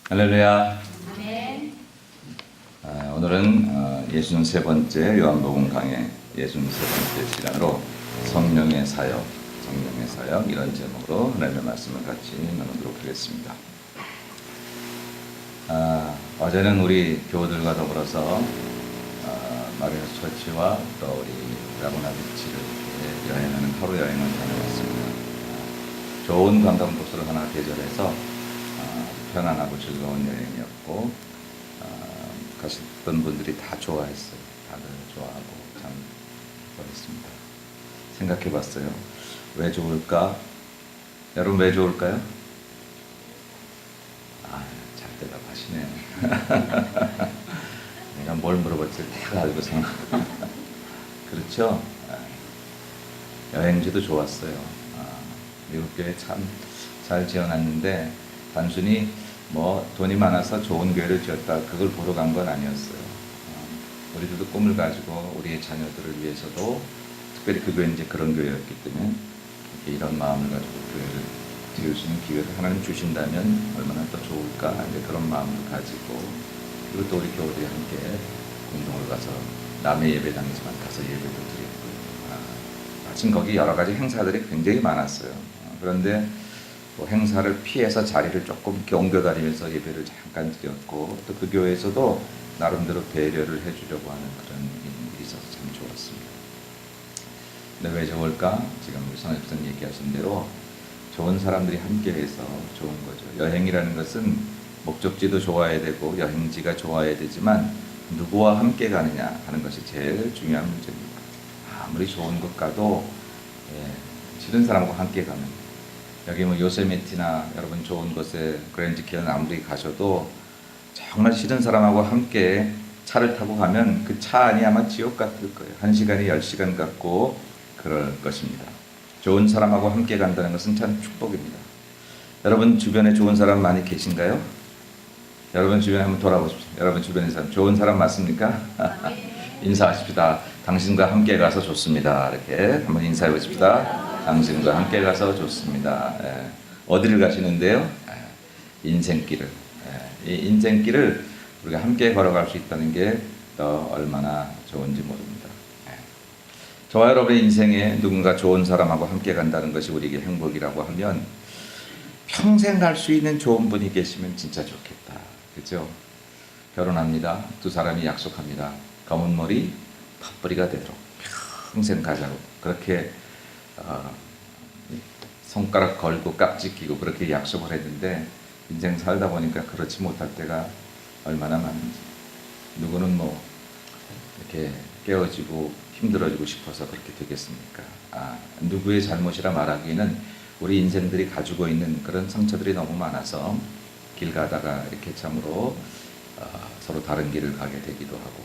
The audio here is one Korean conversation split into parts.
할렐루야. 아멘. 오늘은 63번째 요한복음 강의 63번째 시간으로 성령의 사역, 이런 제목으로 하나님의 말씀을 같이 나누도록 하겠습니다. 어제는 우리 교우들과 더불어서 마리아스 처치와 또 우리 라구나 비치를 여행하는 하루 여행을 다녀왔습니다. 좋은 관광 코스를 하나 개설해서 편안하고 즐거운 여행이었고 가셨던 분들이 다 좋아했어요. 다들 좋아하고 참 좋아했습니다. 생각해봤어요. 왜 좋을까? 여러분 왜 좋을까요? 잘 대답하시네요. 내가 뭘 물어봤지 다 알고서 그렇죠? 여행지도 좋았어요. 미국 교회 참 잘 지어놨는데 단순히 뭐 돈이 많아서 좋은 교회를 지었다 그걸 보러 간 건 아니었어요. 우리들도 꿈을 가지고 우리의 자녀들을 위해서도 특별히 그 교회는 이제 그런 교회였기 때문에 이런 마음을 가지고 교회를 지을 수 있는 기회를 하나님 주신다면 얼마나 더 좋을까 이제 그런 마음을 가지고 그리고 또 우리 교우들이 함께 공동을 가서 남의 예배당이지만 가서 예배도 드리고 마침 거기 여러 가지 행사들이 굉장히 많았어요. 그런데 뭐 행사를 피해서 자리를 조금 이렇게 옮겨 다니면서 예배를 잠깐 드렸고 또 그 교회에서도 나름대로 배려를 해주려고 하는 그런 일이 있어서 참 좋았습니다. 근데 왜 좋을까? 지금 우리 성협선 얘기하신 대로 좋은 사람들이 함께해서 좋은 거죠. 여행이라는 것은 목적지도 좋아야 되고 여행지가 좋아야 되지만 누구와 함께 가느냐 하는 것이 제일 중요한 문제입니다. 아무리 좋은 곳 가도 싫은 사람과 함께 가면 여기 뭐 요세미티나 여러분 좋은 곳에 그랜드 캐년 아무리 가셔도 정말 싫은 사람하고 함께 차를 타고 가면 그 차 안이 아마 지옥 같을 거예요. 1시간이 10시간 같고 그럴 것입니다. 좋은 사람하고 함께 간다는 것은 참 축복입니다. 여러분 주변에 좋은 사람 많이 계신가요? 여러분 주변에 한번 돌아보십시오. 여러분 주변에 사람 좋은 사람 맞습니까? 인사하십시다. 당신과 함께 가서 좋습니다. 이렇게 한번 인사해 보십시다. 당신과 함께 가서 좋습니다. 어디를 가시는데요? 인생길을. 이 인생길을 우리가 함께 걸어갈 수 있다는 게 더 얼마나 좋은지 모릅니다. 저와 여러분의 인생에 누군가 좋은 사람하고 함께 간다는 것이 우리에게 행복이라고 하면 평생 갈 수 있는 좋은 분이 계시면 진짜 좋겠다. 그죠? 결혼합니다. 두 사람이 약속합니다. 검은 머리, 팥뿌리가 되도록 평생 가자고. 그렇게 손가락 걸고 깍지 끼고 그렇게 약속을 했는데 인생 살다 보니까 그렇지 못할 때가 얼마나 많은지. 누구는 뭐 이렇게 깨어지고 힘들어지고 싶어서 그렇게 되겠습니까? 누구의 잘못이라 말하기에는 우리 인생들이 가지고 있는 그런 상처들이 너무 많아서 길 가다가 이렇게 참으로 서로 다른 길을 가게 되기도 하고.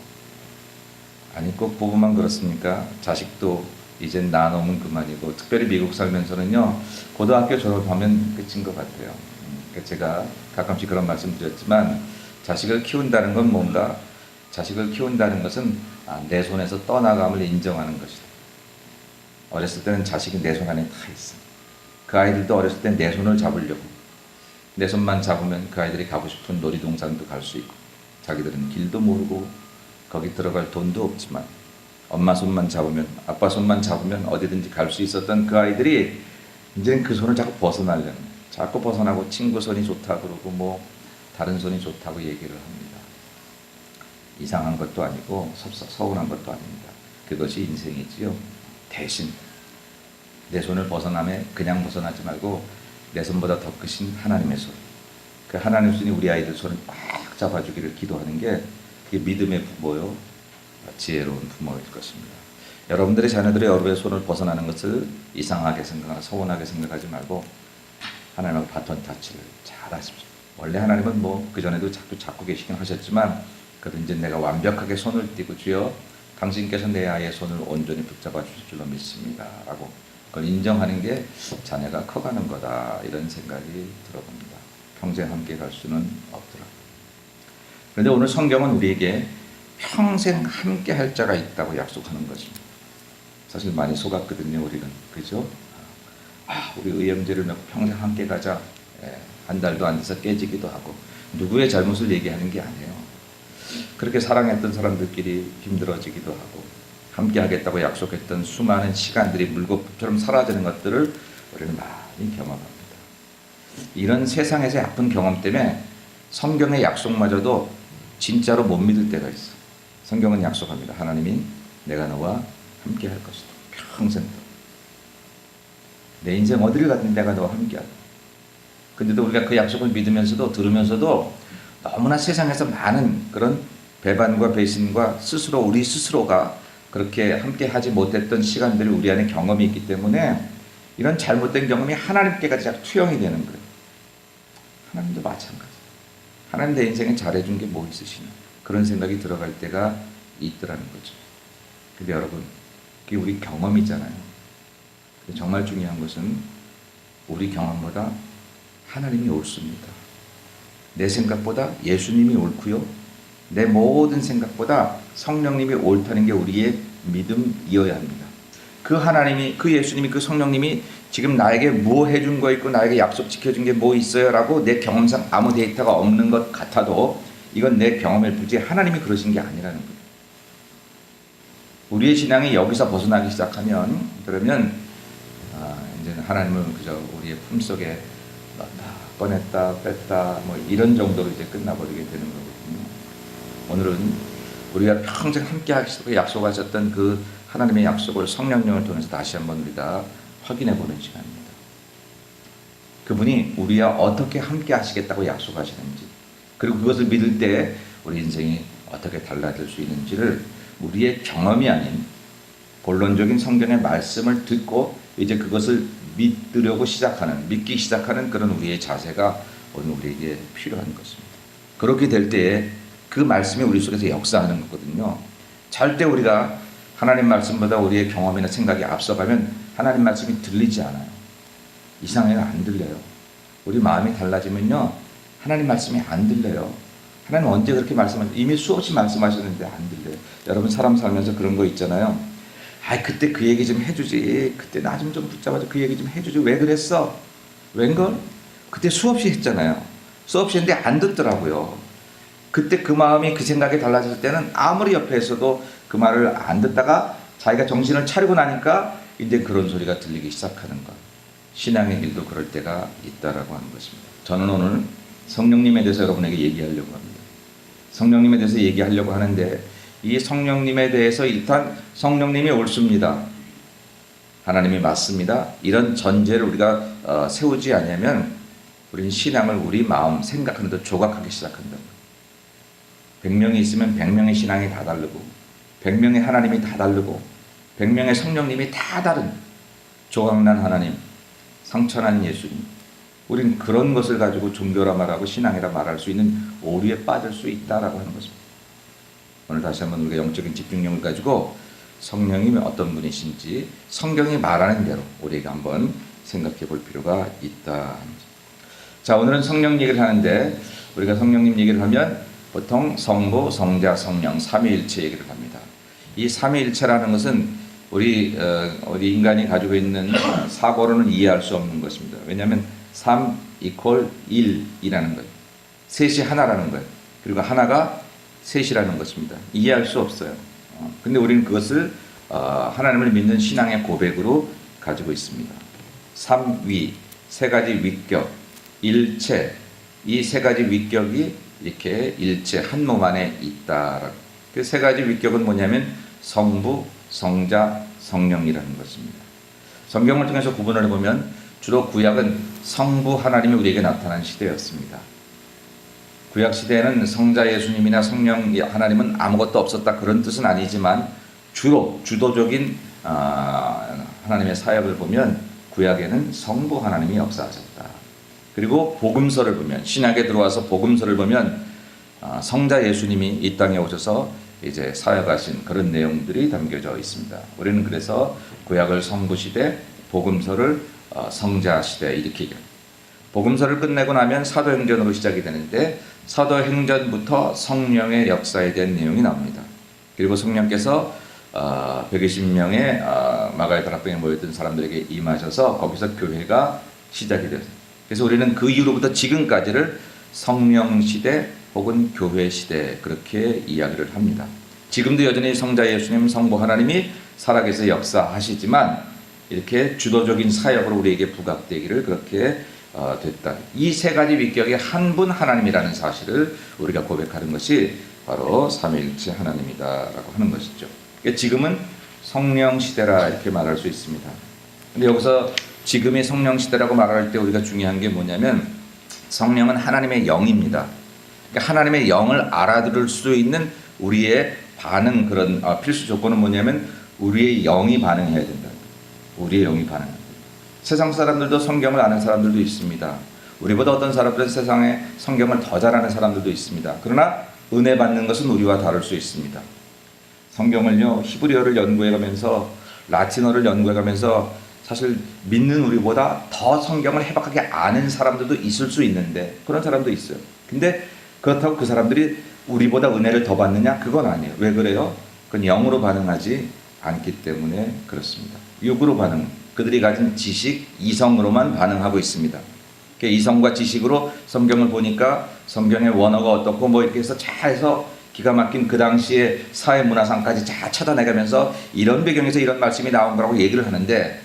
아니 꼭 부부만 그렇습니까? 자식도 이젠 낳아놓으면 그만이고 특별히 미국 살면서는요 고등학교 졸업하면 끝인 것 같아요. 제가 가끔씩 그런 말씀 드렸지만 자식을 키운다는 건 뭔가 자식을 키운다는 것은 내 손에서 떠나감을 인정하는 것이다. 어렸을 때는 자식이 내 손 안에 다 있어. 그 아이들도 어렸을 때 내 손을 잡으려고 내 손만 잡으면 그 아이들이 가고 싶은 놀이동산도 갈 수 있고 자기들은 길도 모르고 거기 들어갈 돈도 없지만 엄마 손만 잡으면 아빠 손만 잡으면 어디든지 갈 수 있었던 그 아이들이 이제는 그 손을 자꾸 벗어나려는 자꾸 벗어나고 친구 손이 좋다 그러고 뭐 다른 손이 좋다고 얘기를 합니다. 이상한 것도 아니고 서운한 것도 아닙니다. 그것이 인생이지요. 대신 내 손을 벗어나면 그냥 벗어나지 말고 내 손보다 더 크신 하나님의 손, 그 하나님 손이 우리 아이들 손을 꽉 잡아주기를 기도하는 게 그게 믿음의 부모요 지혜로운 부모일 것입니다. 여러분들의 자녀들이 여러분의 손을 벗어나는 것을 이상하게 생각하고 서운하게 생각하지 말고 하나님하고 바톤 타치를 잘 하십시오. 원래 하나님은 뭐 그전에도 자꾸 잡고 계시긴 하셨지만 그래도 이제 내가 완벽하게 손을 띄고 주여 당신께서 내 아이의 손을 온전히 붙잡아 주실 줄로 믿습니다 라고 그걸 인정하는 게 자녀가 커가는 거다 이런 생각이 들어봅니다. 평생 함께 갈 수는 없더라고요. 그런데 오늘 성경은 우리에게 평생 함께 할 자가 있다고 약속하는 것입니다. 사실 많이 속았거든요 우리는. 그죠? 우리 의형제를 맺고 평생 함께 가자. 한 달도 안 돼서 깨지기도 하고 누구의 잘못을 얘기하는 게 아니에요. 그렇게 사랑했던 사람들끼리 힘들어지기도 하고 함께 하겠다고 약속했던 수많은 시간들이 물거품처럼 사라지는 것들을 우리는 많이 경험합니다. 이런 세상에서의 아픈 경험 때문에 성경의 약속마저도 진짜로 못 믿을 때가 있어. 성경은 약속합니다. 하나님이 내가 너와 함께 할 것이다. 평생 내 인생 어디를 가든 내가 너와 함께 하다. 근데도 우리가 그 약속을 믿으면서도 들으면서도 너무나 세상에서 많은 그런 배반과 배신과 스스로 우리 스스로가 그렇게 함께 하지 못했던 시간들이 우리 안에 경험이 있기 때문에 이런 잘못된 경험이 하나님께까지 자꾸 투영이 되는 거예요. 하나님도 마찬가지. 하나님 내 인생에 잘해준 게 뭐 있으시나 그런 생각이 들어갈 때가 있더라는 거죠. 근데 여러분 그게 우리 경험이잖아요. 정말 중요한 것은 우리 경험보다 하나님이 옳습니다. 내 생각보다 예수님이 옳고요. 내 모든 생각보다 성령님이 옳다는 게 우리의 믿음이어야 합니다. 그 하나님이, 그 예수님이, 그 성령님이 지금 나에게 뭐 해준 거 있고 나에게 약속 지켜준 게 뭐 있어요? 라고 내 경험상 아무 데이터가 없는 것 같아도 이건 내 경험일 뿐이지 하나님이 그러신 게 아니라는 거예요. 우리의 신앙이 여기서 벗어나기 시작하면 그러면 이제는 하나님은 그저 우리의 품속에 넣었다, 꺼냈다, 뺐다 뭐 이런 정도로 이제 끝나버리게 되는 거거든요. 오늘은 우리가 평생 함께 하시고 약속하셨던 그 하나님의 약속을 성령님을 통해서 다시 한번 우리가 확인해 보는 시간입니다. 그분이 우리와 어떻게 함께 하시겠다고 약속하시는지 그리고 그것을 믿을 때 우리 인생이 어떻게 달라질 수 있는지를 우리의 경험이 아닌 본론적인 성경의 말씀을 듣고 이제 그것을 믿기 시작하는 그런 우리의 자세가 오늘 우리에게 필요한 것입니다. 그렇게 될 때에 그 말씀이 우리 속에서 역사하는 거거든요. 절대 우리가 하나님 말씀보다 우리의 경험이나 생각이 앞서가면 하나님 말씀이 들리지 않아요. 이상해요. 안 들려요. 우리 마음이 달라지면요. 하나님 말씀이 안 들려요. 하나님 언제 그렇게 말씀하셨어요? 이미 수없이 말씀하셨는데 안 들려요. 여러분 사람 살면서 그런 거 있잖아요. 그때 그 얘기 좀 해주지. 그때 나 좀 붙잡아줘. 그 얘기 좀 해주지. 왜 그랬어? 웬걸? 그때 수없이 했잖아요. 수없이 했는데 안 듣더라고요. 그때 그 마음이 그 생각이 달라졌을 때는 아무리 옆에 있어도 그 말을 안 듣다가 자기가 정신을 차리고 나니까 이제 그런 소리가 들리기 시작하는 것. 신앙의 길도 그럴 때가 있다라고 하는 것입니다. 저는 오늘 성령님에 대해서 여러분에게 얘기하려고 합니다. 성령님에 대해서 얘기하려고 하는데 이 성령님에 대해서 일단 성령님이 옳습니다. 하나님이 맞습니다. 이런 전제를 우리가 세우지 않으면 우리는 신앙을 우리 마음 생각하는 데 조각하기 시작한다. 100명이 있으면 100명의 신앙이 다 다르고 100명의 하나님이 다 다르고 100명의 성령님이 다 다른 조각난 하나님, 상처난 예수님. 우린 그런 것을 가지고 종교라 말하고 신앙이라 말할 수 있는 오류에 빠질 수 있다라고 하는 것입니다. 오늘 다시 한번 우리가 영적인 집중력을 가지고 성령님이 어떤 분이신지 성경이 말하는 대로 우리가 한번 생각해 볼 필요가 있다. 자, 오늘은 성령 얘기를 하는데 우리가 성령님 얘기를 하면 보통 성부, 성자, 성령, 삼위일체 얘기를 합니다. 이 삼위일체라는 것은 우리 인간이 가지고 있는 사고로는 이해할 수 없는 것입니다. 왜냐하면 3 이퀄 1이라는 거예요. 셋이 하나라는 거예요. 그리고 하나가 셋이라는 것입니다. 이해할 수 없어요. 근데 우리는 그것을 하나님을 믿는 신앙의 고백으로 가지고 있습니다. 삼위, 세 가지 위격, 일체, 이 세 가지 위격이 이렇게 일체 한 몸 안에 있다. 그 세 가지 위격은 뭐냐면 성부, 성자, 성령이라는 것입니다. 성경을 통해서 구분을 해보면 주로 구약은 성부 하나님이 우리에게 나타난 시대였습니다. 구약 시대에는 성자 예수님이나 성령 하나님은 아무것도 없었다 그런 뜻은 아니지만 주로 주도적인 하나님의 사역을 보면 구약에는 성부 하나님이 역사하셨다. 그리고 복음서를 보면 신약에 들어와서 복음서를 보면 성자 예수님이 이 땅에 오셔서 이제 사역하신 그런 내용들이 담겨져 있습니다. 우리는 그래서 구약을 성부 시대, 복음서를 성자 시대 이렇게 얘기합니다. 복음서를 끝내고 나면 사도행전으로 시작이 되는데 사도행전부터 성령의 역사에 대한 내용이 나옵니다. 그리고 성령께서 120명의 마가의 다락방에 모였던 사람들에게 임하셔서 거기서 교회가 시작이 됐습니다. 그래서 우리는 그 이후로부터 지금까지를 성령 시대 혹은 교회 시대 그렇게 이야기를 합니다. 지금도 여전히 성자 예수님, 성부 하나님이 살아계셔 역사하시지만 이렇게 주도적인 사역으로 우리에게 부각되기를 그렇게 됐다. 이 세 가지 위격의 한 분 하나님이라는 사실을 우리가 고백하는 것이 바로 삼위일체 하나님이다라고 하는 것이죠. 그러니까 지금은 성령 시대라 이렇게 말할 수 있습니다. 근데 여기서 지금의 성령 시대라고 말할 때 우리가 중요한 게 뭐냐면 성령은 하나님의 영입니다. 그러니까 하나님의 영을 알아들을 수 있는 우리의 반응 그런 필수 조건은 뭐냐면 우리의 영이 반응해야 된다. 우리의 영이 반응한다. 세상 사람들도 성경을 아는 사람들도 있습니다. 우리보다 어떤 사람들은 세상에 성경을 더 잘 아는 사람들도 있습니다. 그러나 은혜 받는 것은 우리와 다를 수 있습니다. 성경을요 히브리어를 연구해가면서 라틴어를 연구해가면서 사실 믿는 우리보다 더 성경을 해박하게 아는 사람들도 있을 수 있는데 그런 사람도 있어요. 근데 그렇다고 그 사람들이 우리보다 은혜를 더 받느냐? 그건 아니에요. 왜 그래요? 그건 영으로 반응하지 않기 때문에 그렇습니다. 육으로 반응. 그들이 가진 지식, 이성으로만 반응하고 있습니다. 이성과 지식으로 성경을 보니까 성경의 원어가 어떻고 뭐 이렇게 해서 잘 해서 기가 막힌 그 당시의 사회 문화상까지 잘 찾아내가면서 이런 배경에서 이런 말씀이 나온 거라고 얘기를 하는데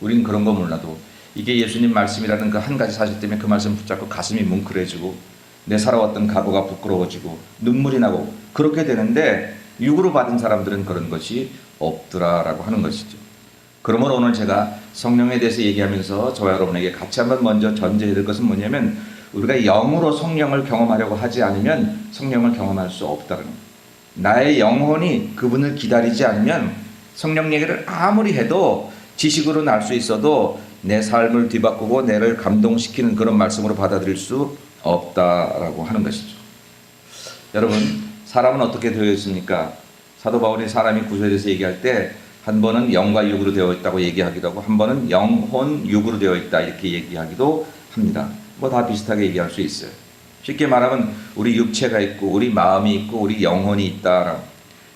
우린 그런 거 몰라도 이게 예수님 말씀이라는 그 한 가지 사실 때문에 그 말씀 붙잡고 가슴이 뭉클해지고 내 살아왔던 과거가 부끄러워지고 눈물이 나고 그렇게 되는데 육으로 받은 사람들은 그런 것이 없더라라고 하는 것이죠. 그러므로 오늘 제가 성령에 대해서 얘기하면서 저와 여러분에게 같이 한번 먼저 전제해야 될 것은 뭐냐면 우리가 영으로 성령을 경험하려고 하지 않으면 성령을 경험할 수 없다는 겁니다. 나의 영혼이 그분을 기다리지 않으면 성령 얘기를 아무리 해도 지식으로는 알 수 있어도 내 삶을 뒤바꾸고 나를 감동시키는 그런 말씀으로 받아들일 수 없다라고 하는 것이죠. 여러분 사람은 어떻게 되어 있습니까? 사도 바울이 사람이 구조에 대해서 얘기할 때 한 번은 영과 육으로 되어 있다고 얘기하기도 하고 한 번은 영혼 육으로 되어 있다 이렇게 얘기하기도 합니다. 뭐 다 비슷하게 얘기할 수 있어요. 쉽게 말하면 우리 육체가 있고 우리 마음이 있고 우리 영혼이 있다.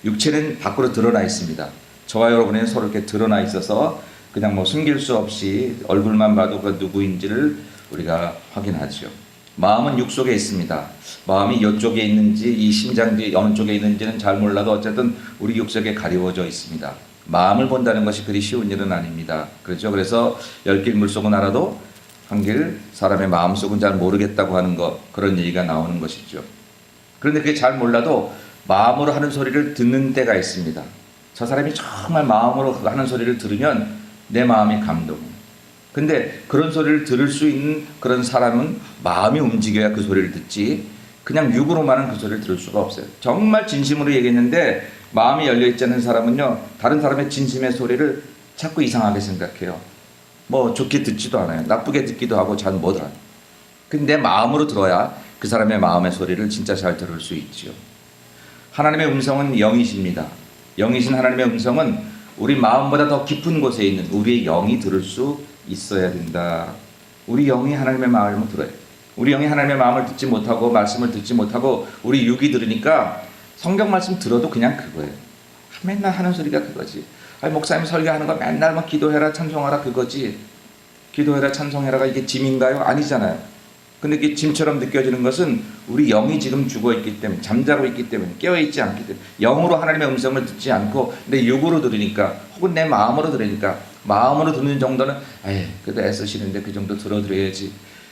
육체는 밖으로 드러나 있습니다. 저와 여러분은 서로 이렇게 드러나 있어서 그냥 뭐 숨길 수 없이 얼굴만 봐도 그 누구인지를 우리가 확인하죠. 마음은 육 속에 있습니다. 마음이 이쪽에 있는지 이 심장이 어느 쪽에 있는지는 잘 몰라도 어쨌든 우리 육 속에 가리워져 있습니다. 마음을 본다는 것이 그리 쉬운 일은 아닙니다. 그렇죠? 그래서 10길 물속은 알아도 한 길 사람의 마음속은 잘 모르겠다고 하는 것 그런 얘기가 나오는 것이죠. 그런데 그게 잘 몰라도 마음으로 하는 소리를 듣는 때가 있습니다. 저 사람이 정말 마음으로 하는 소리를 들으면 내 마음이 감동해요. 근데 그런 소리를 들을 수 있는 그런 사람은 마음이 움직여야 그 소리를 듣지 그냥 육으로만은 그 소리를 들을 수가 없어요. 정말 진심으로 얘기했는데 마음이 열려있지 않은 사람은요 다른 사람의 진심의 소리를 자꾸 이상하게 생각해요. 뭐 좋게 듣지도 않아요. 나쁘게 듣기도 하고 잘 못 알아요. 근데 마음으로 들어야 그 사람의 마음의 소리를 진짜 잘 들을 수 있죠. 하나님의 음성은 영이십니다. 영이신 하나님의 음성은 우리 마음보다 더 깊은 곳에 있는 우리의 영이 들을 수 있어야 된다. 우리 영이 하나님의 마음을 들어요. 우리 영이 하나님의 마음을 듣지 못하고 말씀을 듣지 못하고 우리 육이 들으니까 성경 말씀 들어도 그냥 그거예요. 맨날 하는 소리가 그거지. 아니, 목사님 설교하는 거 맨날 막 기도해라 찬송하라 그거지. 기도해라 찬송해라가 이게 짐인가요? 아니잖아요. 근데 이게 짐처럼 느껴지는 것은 우리 영이 지금 죽어있기 때문에 잠자고 있기 때문에 깨어있지 않기 때문에 영으로 하나님의 음성을 듣지 않고 내 육으로 들으니까 혹은 내 마음으로 들으니까 마음으로 듣는 정도는 그래도 애쓰시는데 그 정도 들어드려야지.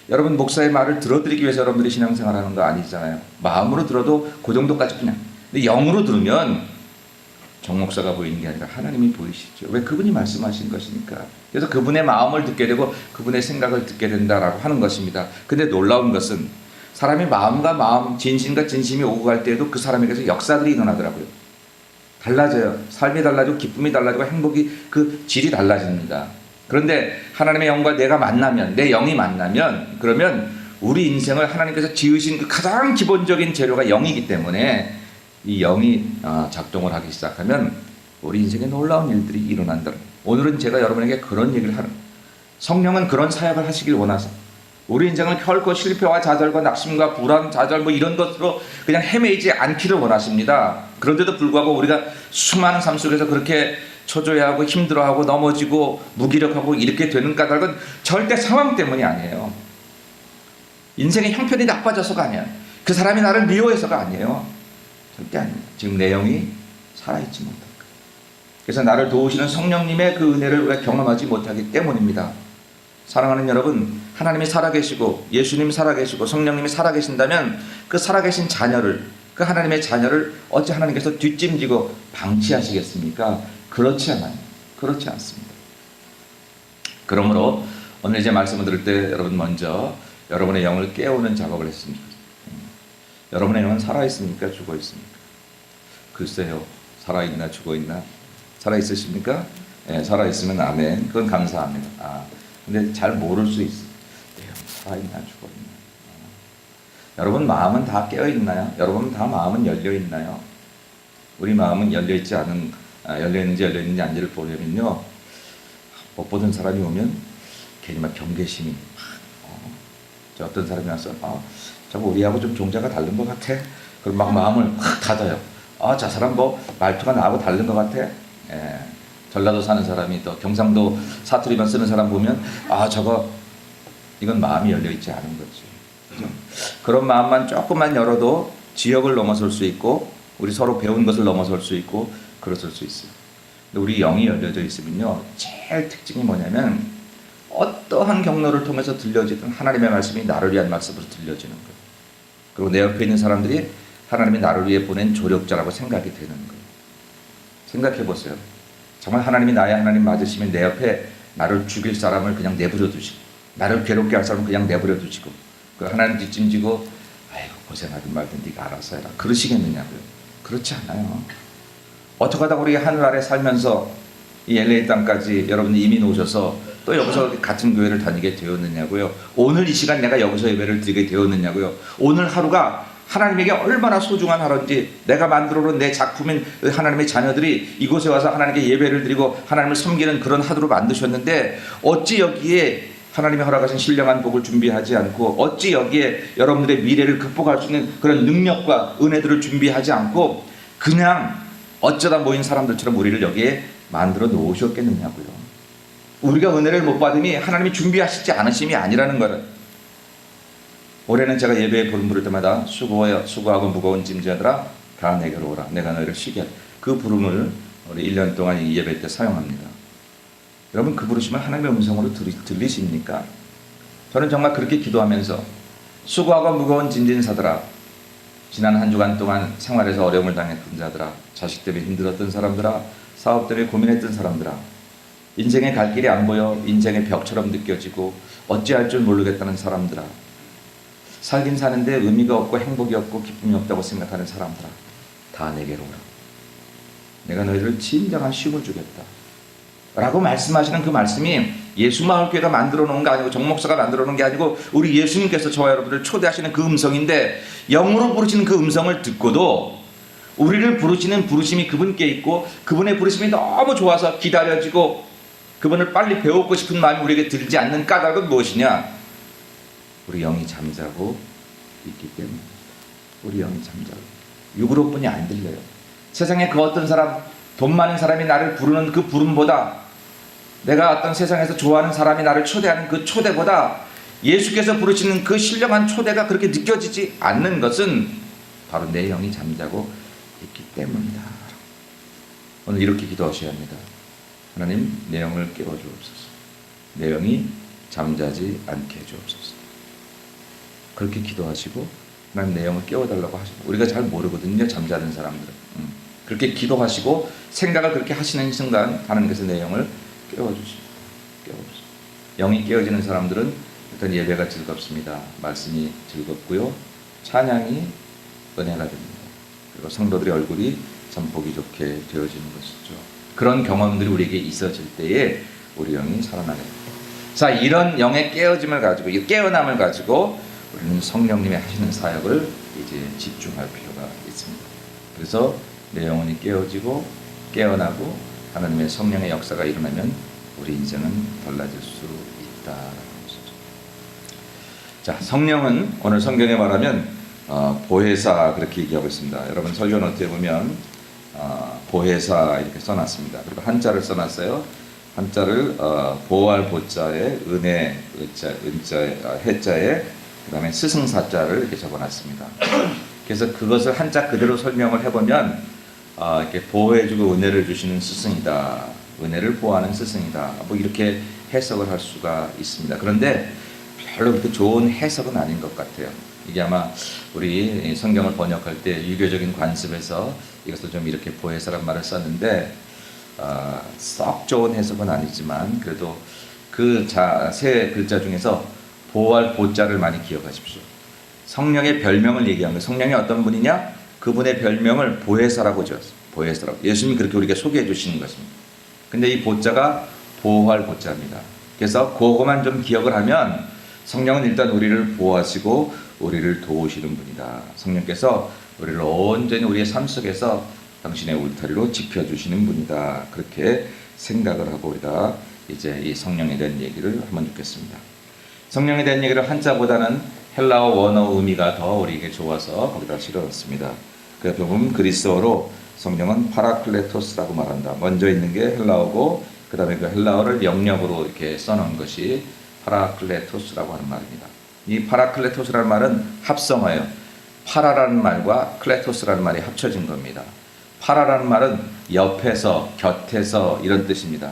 여러분 목사의 말을 들어드리기 위해서 여러분들이 신앙생활하는 거 아니잖아요. 마음으로 들어도 그 정도까지 그냥. 근데 영으로 들으면 정 목사가 보이는 게 아니라 하나님이 보이시죠. 왜? 그분이 말씀하신 것이니까. 그래서 그분의 마음을 듣게 되고 그분의 생각을 듣게 된다라고 하는 것입니다. 근데 놀라운 것은 사람이 마음과 마음, 진심과 진심이 오고 갈 때에도 그 사람에게서 역사들이 일어나더라고요. 달라져요. 삶이 달라지고 기쁨이 달라지고 행복이 그 질이 달라집니다. 그런데 하나님의 영과 내가 만나면 내 영이 만나면 그러면 우리 인생을 하나님께서 지으신 그 가장 기본적인 재료가 영이기 때문에 이 영이 작동을 하기 시작하면 우리 인생에 놀라운 일들이 일어난다. 오늘은 제가 여러분에게 그런 얘기를 하는 성령은 그런 사역을 하시길 원하세요. 우리 인생을 결코 실패와 좌절과 낙심과 불안, 좌절 뭐 이런 것으로 그냥 헤매이지 않기를 원하십니다. 그런데도 불구하고 우리가 수많은 삶 속에서 그렇게 초조해하고 힘들어하고 넘어지고 무기력하고 이렇게 되는 까닭은 절대 상황 때문이 아니에요. 인생의 형편이 나빠져서가 아니야. 그 사람이 나를 미워해서가 아니에요. 절대 아닙니다. 지금 내 영이 살아있지 못한 거예요. 그래서 나를 도우시는 성령님의 그 은혜를 우리가 경험하지 못하기 때문입니다. 사랑하는 여러분, 하나님이 살아계시고 예수님이 살아계시고 성령님이 살아계신다면 그 살아계신 자녀를, 그 하나님의 자녀를 어찌 하나님께서 뒷짐지고 방치하시겠습니까? 그렇지 않아요. 그렇지 않습니다. 그러므로 오늘 이제 말씀을 들을 때 여러분 먼저 여러분의 영을 깨우는 작업을 했습니다. 여러분의 영은 살아있습니까? 죽어있습니까? 글쎄요. 살아있나 죽어있나? 살아있으십니까? 예, 살아있으면 아멘. 그건 감사합니다. 근데 잘 모를 수 있어요. 살아있나 죽어있나? 여러분 마음은 다 깨어있나요? 여러분 다 마음은 열려있나요? 우리 마음은 열려있지 않은, 열려있는지 아닌지를 보려면요, 못 보던 사람이 오면 괜히 막 경계심이 저 어떤 사람이 와서 저거 우리하고 좀 종자가 다른 것 같아. 그럼 막 마음을 확 닫아요. 저 사람 뭐 말투가 나하고 다른 것 같아. 예. 전라도 사는 사람이 또 경상도 사투리만 쓰는 사람 보면 저거 이건 마음이 열려있지 않은 거지. 그죠? 그런 마음만 조금만 열어도 지역을 넘어설 수 있고 우리 서로 배운 것을 넘어설 수 있고 그러설 수 있어요. 근데 우리 영이 열려져 있으면요, 제일 특징이 뭐냐면 어떠한 경로를 통해서 들려지든 하나님의 말씀이 나를 위한 말씀으로 들려지는 거예요. 그리고 내 옆에 있는 사람들이 하나님이 나를 위해 보낸 조력자라고 생각이 되는 거예요. 생각해 보세요. 정말 하나님이 나의 하나님 맞으시면 내 옆에 나를 죽일 사람을 그냥 내버려 두시고, 나를 괴롭게 할 사람을 그냥 내버려 두시고, 그 하나님 뒷짐지고 아이고 고생하든 말든 네가 알아서 해라 그러시겠느냐고요. 그렇지 않아요. 어떻게 하다 우리 하늘 아래 살면서 이 LA 땅까지 여러분이 이민 오셔서 또 여기서 같은 교회를 다니게 되었느냐고요. 오늘 이 시간 내가 여기서 예배를 드리게 되었느냐고요. 오늘 하루가 하나님에게 얼마나 소중한 하루인지, 내가 만들어 놓은 내 작품인 하나님의 자녀들이 이곳에 와서 하나님께 예배를 드리고 하나님을 섬기는 그런 하루로 만드셨는데, 어찌 여기에 하나님이 허락하신 신령한 복을 준비하지 않고, 어찌 여기에 여러분들의 미래를 극복할 수 있는 그런 능력과 은혜들을 준비하지 않고 그냥 어쩌다 모인 사람들처럼 우리를 여기에 만들어 놓으셨겠느냐고요. 우리가 은혜를 못 받으니 하나님이 준비하시지 않으심이 아니라는 거는, 올해는 제가 예배에 부를 때마다 수고하고 무거운 짐지하더라 다 내게로 오라 내가 너희를 쉬게 하리, 그 부름을 우리 1년 동안 이 예배 때 사용합니다. 여러분 그 부르심을 하나님의 음성으로 들리십니까? 저는 정말 그렇게 기도하면서 수고하고 무거운 짐진사들아, 지난 한 주간 동안 생활에서 어려움을 당했던 자들아, 자식 때문에 힘들었던 사람들아, 사업 때문에 고민했던 사람들아, 인생의 갈 길이 안 보여 인생의 벽처럼 느껴지고 어찌할 줄 모르겠다는 사람들아, 살긴 사는데 의미가 없고 행복이 없고 기쁨이 없다고 생각하는 사람들아, 다 내게로 오라. 내가 너희를 진정한 쉼을 주겠다 라고 말씀하시는 그 말씀이 예수마을교회가 만들어 놓은 게 아니고 정목사가 만들어 놓은 게 아니고 우리 예수님께서 저와 여러분을 초대하시는 그 음성인데, 영으로 부르시는 그 음성을 듣고도 우리를 부르시는 부르심이 그분께 있고 그분의 부르심이 너무 좋아서 기다려지고 그분을 빨리 배우고 싶은 마음이 우리에게 들지 않는 까닭은 무엇이냐? 우리 영이 잠자고 있기 때문에. 우리 영이 잠자고, 육으로뿐이 안 들려요. 세상에 그 어떤 사람, 돈 많은 사람이 나를 부르는 그 부름보다, 내가 어떤 세상에서 좋아하는 사람이 나를 초대하는 그 초대보다 예수께서 부르시는 그 신령한 초대가 그렇게 느껴지지 않는 것은 바로 내 영이 잠자고 있기 때문이다. 오늘 이렇게 기도하셔야 합니다. 하나님, 내 영을 깨워주옵소서. 내 영이 잠자지 않게 해주옵소서. 그렇게 기도하시고 하나님 내 영을 깨워달라고 하시고, 우리가 잘 모르거든요, 잠자는 사람들은. 그렇게 기도하시고 생각을 그렇게 하시는 순간 하나님께서 내 영을 깨워주십니다. 깨워주십니다. 영이 깨어지는 사람들은 일단 예배가 즐겁습니다. 말씀이 즐겁고요, 찬양이 은혜가 됩니다. 그리고 성도들의 얼굴이 참 보기 좋게 되어지는 것이죠. 그런 경험들이 우리에게 있어질 때에 우리 영이 살아나게 됩니다. 자, 이런 영의 깨어짐을 가지고, 이 깨어남을 가지고 우리는 성령님이 하시는 사역을 이제 집중할 필요가 있습니다. 그래서 내 영혼이 깨어지고 깨어나고 하나님의 성령의 역사가 일어나면 우리 인생은 달라질 수 있다라는 것이죠. 자, 성령은 오늘 성경에 말하면 보혜사 그렇게 얘기하고 있습니다. 여러분 설교 노트에 보면 보혜사 이렇게 써놨습니다. 그리고 한자를 써놨어요. 한자를 보할 보자에 은혜 은자에 해자에 그 다음에 스승사자를 이렇게 적어놨습니다. 그래서 그것을 한자 그대로 설명을 해보면 이렇게 보호해주고 은혜를 주시는 스승이다, 은혜를 보호하는 스승이다, 뭐 이렇게 해석을 할 수가 있습니다. 그런데 별로 그렇게 좋은 해석은 아닌 것 같아요. 이게 아마 우리 성경을 번역할 때 유교적인 관습에서 이것을 좀 이렇게 보혜사란 말을 썼는데 썩 좋은 해석은 아니지만 그래도 그 세 글자 중에서 보호할 보자를 많이 기억하십시오. 성령의 별명을 얘기한 거예요. 성령이 어떤 분이냐? 그분의 별명을 보혜사라고 지었어요. 보혜사라고. 예수님이 그렇게 우리에게 소개해 주시는 것입니다. 근데 이 보자가 보호할 보자입니다. 그래서 그거만 좀 기억을 하면 성령은 일단 우리를 보호하시고 우리를 도우시는 분이다. 성령께서 우리를 온전히 우리의 삶 속에서 당신의 울타리로 지켜주시는 분이다. 그렇게 생각을 하고 우리가 이제 이 성령에 대한 얘기를 한번 듣겠습니다. 성령에 대한 얘기를 한자보다는 헬라어 원어 의미가 더 우리에게 좋아서 거기다 실어놨습니다. 그 옆에 보면 그리스어로 성령은 파라클레토스라고 말한다. 먼저 있는 게 헬라어고 그 다음에 그 헬라어를 영역으로 이렇게 써놓은 것이 파라클레토스라고 하는 말입니다. 이 파라클레토스라는 말은 합성어예요. 파라라는 말과 클레토스라는 말이 합쳐진 겁니다. 파라라는 말은 옆에서, 곁에서 이런 뜻입니다.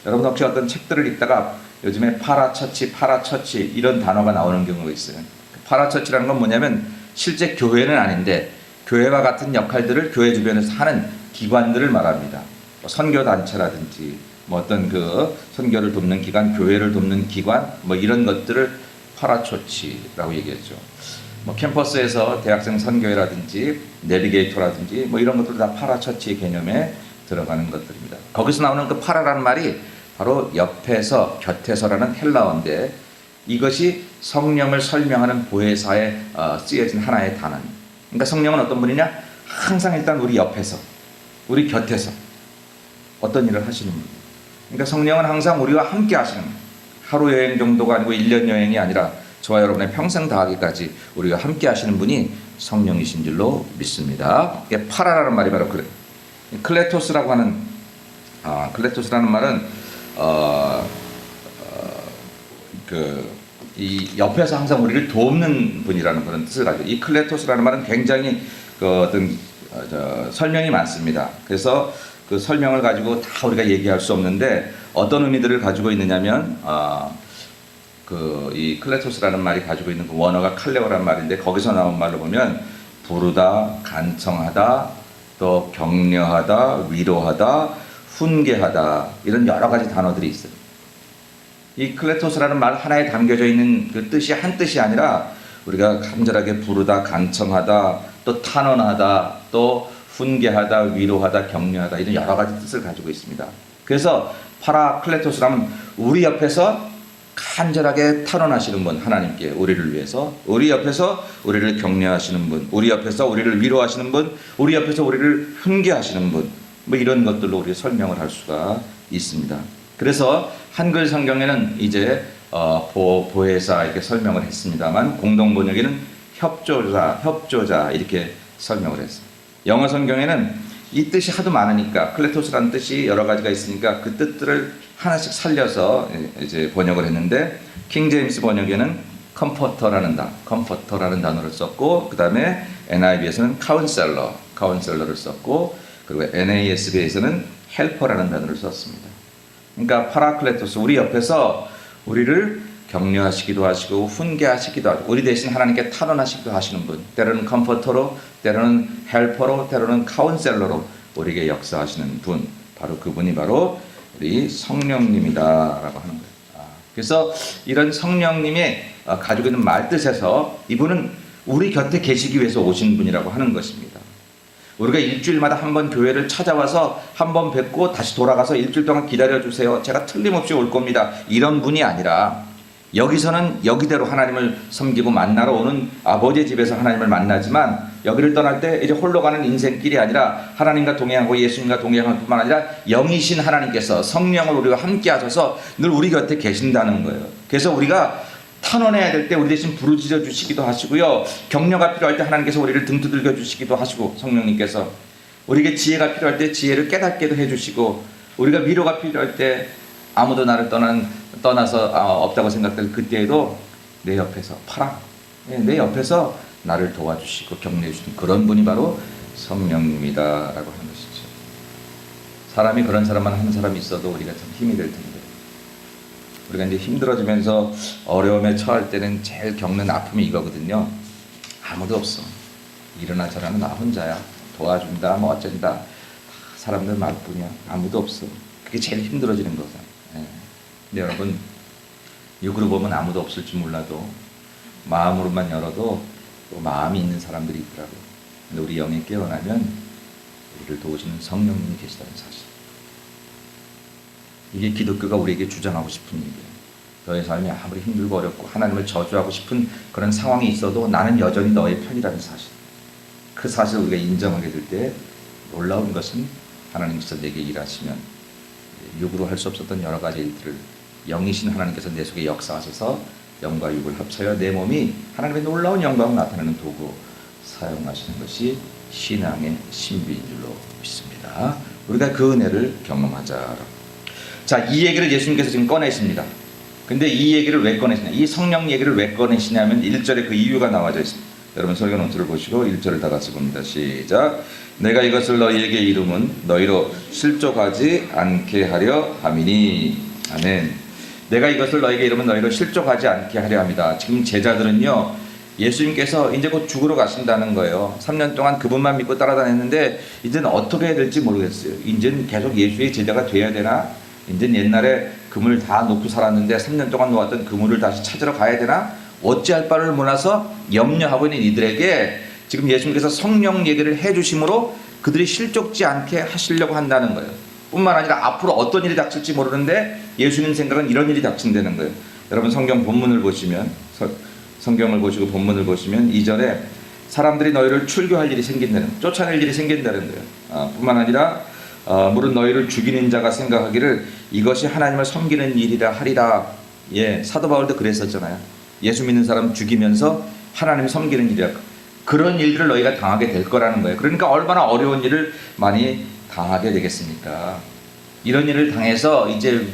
여러분 혹시 어떤 책들을 읽다가 요즘에 파라처치, 파라처치 이런 단어가 나오는 경우가 있어요. 파라처치라는 건 뭐냐면 실제 교회는 아닌데 교회와 같은 역할들을 교회 주변에서 하는 기관들을 말합니다. 선교단체라든지 뭐 어떤 그 선교를 돕는 기관, 교회를 돕는 기관 뭐 이런 것들을 파라처치라고 얘기했죠. 뭐 캠퍼스에서 대학생 선교회라든지 내비게이터라든지 뭐 이런 것들 다 파라처치 개념에 들어가는 것들입니다. 거기서 나오는 그 파라라는 말이 바로 옆에서 곁에서라는 헬라어인데 이것이 성령을 설명하는 보혜사에 쓰여진 하나의 단어입니다. 그러니까 성령은 어떤 분이냐? 항상 일단 우리 옆에서, 우리 곁에서 어떤 일을 하시는 분이에요. 그러니까 성령은 항상 우리와 함께 하시는 거예요. 하루 여행 정도가 아니고 1년 여행이 아니라 저와 여러분의 평생 다하기까지 우리가 함께 하시는 분이 성령이신 줄로 믿습니다. 이게 파라라는 말이 바로 그래요. 클레토스라고 하는 클레토스라는 말은 이 옆에서 항상 우리를 돕는 분이라는 그런 뜻을 가지고 이 클레토스라는 말은 굉장히 설명이 많습니다. 그래서 그 설명을 가지고 다 우리가 얘기할 수 없는데 어떤 의미들을 가지고 있느냐면 이 클레토스라는 말이 가지고 있는 그 원어가 칼레오라는 말인데 거기서 나온 말로 보면 부르다, 간청하다, 또 격려하다, 위로하다, 훈계하다 이런 여러 가지 단어들이 있어요. 이 클레토스라는 말 하나에 담겨져 있는 그 뜻이 한 뜻이 아니라 우리가 간절하게 부르다, 간청하다, 또 탄원하다, 또 훈계하다, 위로하다, 격려하다 이런 여러 가지 뜻을 가지고 있습니다. 그래서 파라클레토스라면 우리 옆에서 간절하게 탄원하시는 분, 하나님께 우리를 위해서 우리 옆에서 우리를 격려하시는 분, 우리 옆에서 우리를 위로하시는 분, 우리 옆에서 우리를 훈계하시는 분, 뭐 이런 것들로 우리 설명을 할 수가 있습니다. 그래서 한글 성경에는 이제 보혜사 이렇게 설명을 했습니다만 공동 번역에는 협조자 이렇게 설명을 했어요. 영어 성경에는 이 뜻이 하도 많으니까 클레토스라는 뜻이 여러 가지가 있으니까 그 뜻들을 하나씩 살려서 이제 번역을 했는데 킹 제임스 번역에는 컴포터라는 단어를 썼고 그 다음에 NIV에서는 카운셀러를 썼고 그리고 NASB에서는 헬퍼라는 단어를 썼습니다. 그러니까 파라클레토스 우리 옆에서 우리를 격려하시기도 하시고 훈계하시기도 하고 우리 대신 하나님께 탄원하시기도 하시는 분 때로는 컴포터로 때로는 헬퍼로 때로는 카운셀러로 우리에게 역사하시는 분 바로 그분이 바로 우리 성령님이다라고 하는 거예요. 그래서 이런 성령님이 가지고 있는 말뜻에서 이분은 우리 곁에 계시기 위해서 오신 분이라고 하는 것입니다. 우리가 일주일마다 한 번 교회를 찾아와서 한 번 뵙고 다시 돌아가서 일주일 동안 기다려주세요. 제가 틀림없이 올 겁니다. 이런 분이 아니라 여기서는 여기대로 하나님을 섬기고 만나러 오는 아버지의 집에서 하나님을 만나지만 여기를 떠날 때 이제 홀로 가는 인생길이 아니라 하나님과 동행하고 예수님과 동행할 뿐만 아니라 영이신 하나님께서 성령을 우리와 함께 하셔서 늘 우리 곁에 계신다는 거예요. 그래서 우리가 탄원해야 될 때 우리 대신 부르짖어 주시기도 하시고요. 격려가 필요할 때 하나님께서 우리를 등 두들겨 주시기도 하시고 성령님께서 우리에게 지혜가 필요할 때 지혜를 깨닫게도 해주시고 우리가 위로가 필요할 때 아무도 나를 떠나서 없다고 생각될 그때에도 내 옆에서 예, 내 옆에서 나를 도와주시고 격려해 주시는 그런 분이 바로 성령님이다라고 하는 것이죠. 사람이 그런 사람만 한 사람이 있어도 우리가 참 힘이 될 텐데, 우리가 이제 힘들어지면서 어려움에 처할 때는 제일 겪는 아픔이 이거거든요. 아무도 없어. 일어나 저러나 나 혼자야. 도와준다, 뭐 어쩐다. 사람들 말뿐이야. 아무도 없어. 그게 제일 힘들어지는 거죠. 예. 근데 여러분, 육으로 보면 아무도 없을지 몰라도 마음으로만 열어도 또 마음이 있는 사람들이 있더라고요. 근데 우리 영이 깨어나면 우리를 도우시는 성령님이 계시다는 사실. 이게 기독교가 우리에게 주장하고 싶은 일이에요. 너의 삶이 아무리 힘들고 어렵고 하나님을 저주하고 싶은 그런 상황이 있어도 나는 여전히 너의 편이라는 사실. 그 사실을 우리가 인정하게 될 때 놀라운 것은 하나님께서 내게 일하시면 육으로 할 수 없었던 여러 가지 일들을 영이신 하나님께서 내 속에 역사하셔서 영과 육을 합쳐야 내 몸이 하나님의 놀라운 영광을 나타내는 도구 사용하시는 것이 신앙의 신비인 줄로 믿습니다. 우리가 그 은혜를 경험하자. 자, 이 얘기를 예수님께서 지금 꺼내십니다. 근데 이 얘기를 왜 꺼내시냐? 이 성령 얘기를 왜 꺼내시냐면 1절에 그 이유가 나와져 있습니다. 여러분 설교 노트를 보시고 1절을 다 같이 봅니다. 시작. 내가 이것을 너희에게 이름은 너희로 실족하지 않게 하려 함이니. 아멘. 내가 이것을 너희에게 이름은 너희로 실족하지 않게 하려 합니다. 지금 제자들은요, 예수님께서 이제 곧 죽으러 가신다는 거예요. 3년 동안 그분만 믿고 따라다녔는데 이제는 어떻게 해야 될지 모르겠어요. 이제는 계속 예수의 제자가 돼야 되나? 이제는 옛날에 그물을 다 놓고 살았는데 3년 동안 놓았던 그물을 다시 찾으러 가야 되나? 어찌할 바를 몰라서 염려하고 있는 이들에게 지금 예수님께서 성령 얘기를 해주심으로 그들이 실족지 않게 하시려고 한다는 거예요. 뿐만 아니라 앞으로 어떤 일이 닥칠지 모르는데 예수님 생각은 이런 일이 닥친다는 거예요. 여러분 성경 본문을 보시면, 성경을 보시고 본문을 보시면 2절에 사람들이 너희를 출교할 일이 생긴다는, 쫓아낼 일이 생긴다는 거예요. 뿐만 아니라 물은 너희를 죽이는 자가 생각하기를 이것이 하나님을 섬기는 일이라 하리라. 예, 사도 바울도 그랬었잖아요. 예수 믿는 사람 죽이면서 하나님 섬기는 일이라. 그런 일들을 너희가 당하게 될 거라는 거예요. 그러니까 얼마나 어려운 일을 많이 당하게 되겠습니까? 이런 일을 당해서 이제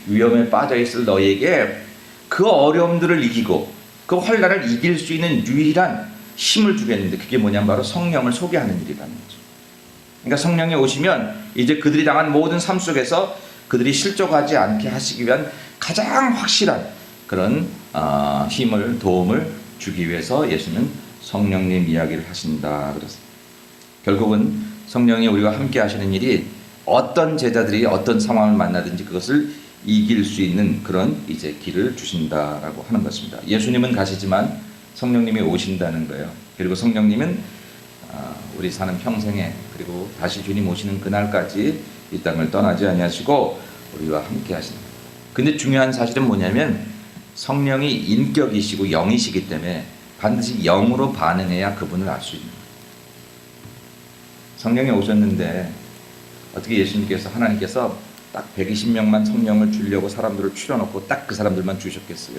위험에 빠져 있을 너희에게 그 어려움들을 이기고 그 환난을 이길 수 있는 유일한 힘을 주겠는데 그게 뭐냐면 바로 성령을 소개하는 일이라는 거죠. 그러니까 성령이 오시면 이제 그들이 당한 모든 삶 속에서 그들이 실족하지 않게 하시기 위한 가장 확실한 그런 힘을, 도움을 주기 위해서 예수는 성령님 이야기를 하신다 그랬습니다. 결국은 성령이 우리와 함께 하시는 일이 어떤 제자들이 어떤 상황을 만나든지 그것을 이길 수 있는 그런 이제 길을 주신다라고 하는 것입니다. 예수님은 가시지만 성령님이 오신다는 거예요. 그리고 성령님은 우리 사는 평생에 그리고 다시 주님 오시는 그날까지 이 땅을 떠나지 아니하시고 우리와 함께 하신다. 근데 중요한 사실은 뭐냐면 성령이 인격이시고 영이시기 때문에 반드시 영으로 반응해야 그분을 알 수 있는 거예요. 성령이 오셨는데 어떻게 예수님께서 하나님께서 딱 120명만 성령을 주려고 사람들을 추려놓고 딱 그 사람들만 주셨겠어요?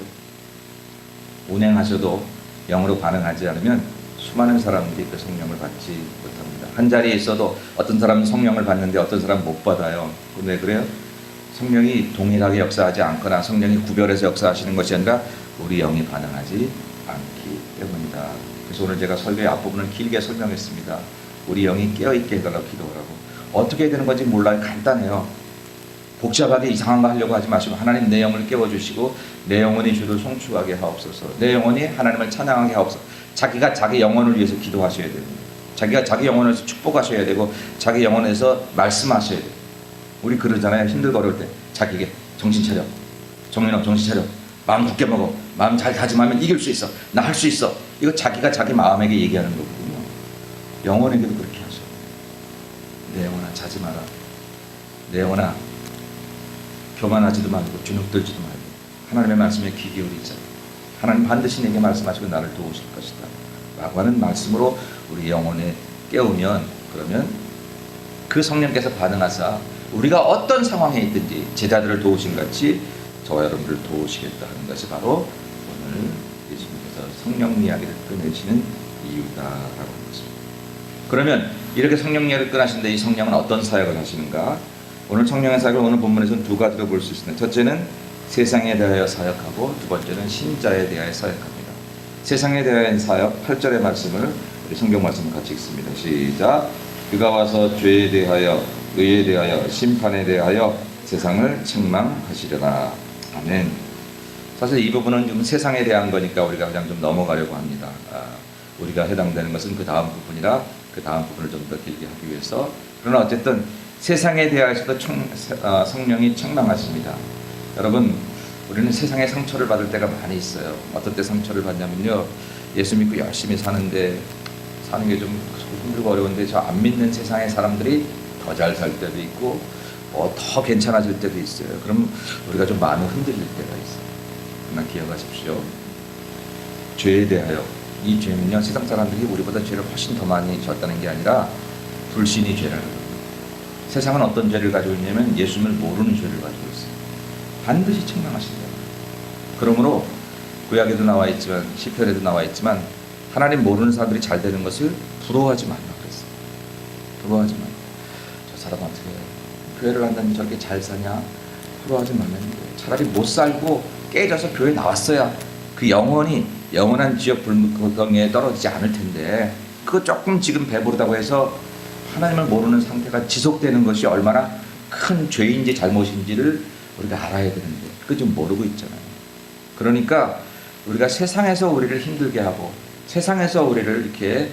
운행하셔도 영으로 반응하지 않으면 수많은 사람들이 그 성령을 받지 못합니다. 한 자리에 있어도 어떤 사람은 성령을 받는데 어떤 사람은 못 받아요. 왜 그래요? 성령이 동일하게 역사하지 않거나 성령이 구별해서 역사하시는 것이 아니라 우리 영이 반응하지 않기 때문이다. 그래서 오늘 제가 설교의 앞부분을 길게 설명했습니다. 우리 영이 깨어있게 해달라고 기도하라고. 어떻게 되는 건지 몰라요. 간단해요. 복잡하게 이상한 거 하려고 하지 마시고 하나님 내 영을 깨워주시고 내 영혼이 주를 송축하게 하옵소서. 내 영혼이 하나님을 찬양하게 하옵소서. 자기가 자기 영혼을 위해서 기도하셔야 됩니다. 자기가 자기 영혼에서 축복하셔야 되고 자기 영혼에서 말씀하셔야 돼요. 우리 그러잖아요. 힘들고 어려울 때 자기에게 정신 차려. 정연아 정신 차려. 마음 굳게 먹어. 마음 잘 다짐하면 이길 수 있어. 나 할 수 있어. 이거 자기가 자기 마음에게 얘기하는 거거든요. 영혼에게도 그렇게 하셔. 내 영혼아 자지 마라. 내 영혼아 교만하지도 말고 주눅들지도 말고 하나님의 말씀에 귀 기울이자. 하나님 반드시 내게 말씀하시고 나를 도우실 것이다 라고 하는 말씀으로 우리 영혼에 깨우면 그러면 그 성령께서 반응하사 우리가 어떤 상황에 있든지 제자들을 도우신 같이 저와 여러분들을 도우시겠다 하는 것이 바로 오늘 예수님께서 성령 이야기를 꺼내시는 이유다라고 하는 것입니다. 그러면 이렇게 성령 이야기를 꺼내시는데 이 성령은 어떤 사역을 하시는가? 오늘 성령의 사역을 오늘 본문에서는 두 가지로 볼 수 있습니다. 첫째는 세상에 대하여 사역하고 두 번째는 신자에 대하여 사역합니다. 세상에 대한 사역 8절의 말씀을 우리 성경 말씀을 같이 읽습니다. 시작. 그가 와서 죄에 대하여 의에 대하여 심판에 대하여 세상을 책망하시려나. 아멘. 사실 이 부분은 좀 세상에 대한 거니까 우리가 그냥 좀 넘어가려고 합니다. 우리가 해당되는 것은 그 다음 부분이라 그 다음 부분을 좀 더 길게 하기 위해서. 그러나 어쨌든 세상에 대하여서도 성령이 책망하십니다. 여러분, 우리는 세상에 상처를 받을 때가 많이 있어요. 어떨 때 상처를 받냐면요, 예수 믿고 열심히 사는데 사는 게 좀 힘들고 어려운데 저 안 믿는 세상의 사람들이 더 잘 살 때도 있고 더 괜찮아질 때도 있어요. 그럼 우리가 좀 마음이 흔들릴 때가 있어요. 그러나 기억하십시오. 죄에 대하여, 이 죄는요, 세상 사람들이 우리보다 죄를 훨씬 더 많이 졌다는 게 아니라 불신이 죄라는 겁니다. 세상은 어떤 죄를 가지고 있냐면 예수님을 모르는 죄를 가지고 있어요. 반드시 책망하신다. 그러므로 구약에도 나와 있지만 시편에도 나와 있지만 하나님 모르는 사람들이 잘 되는 것을 부러워하지 말라 그랬어요. 부러워하지 말라. 저 사람 어떻게 해요? 교회를 한다니 저렇게 잘 사냐? 부러워하지 말라는데, 차라리 못 살고 깨져서 교회 나왔어야 그 영원한 지옥 불구덩이에 떨어지지 않을 텐데, 그거 조금 지금 배부르다고 해서 하나님을 모르는 상태가 지속되는 것이 얼마나 큰 죄인지 잘못인지를 우리가 알아야 되는데 그거 좀 모르고 있잖아요. 그러니까 우리가 세상에서 우리를 힘들게 하고 세상에서 우리를 이렇게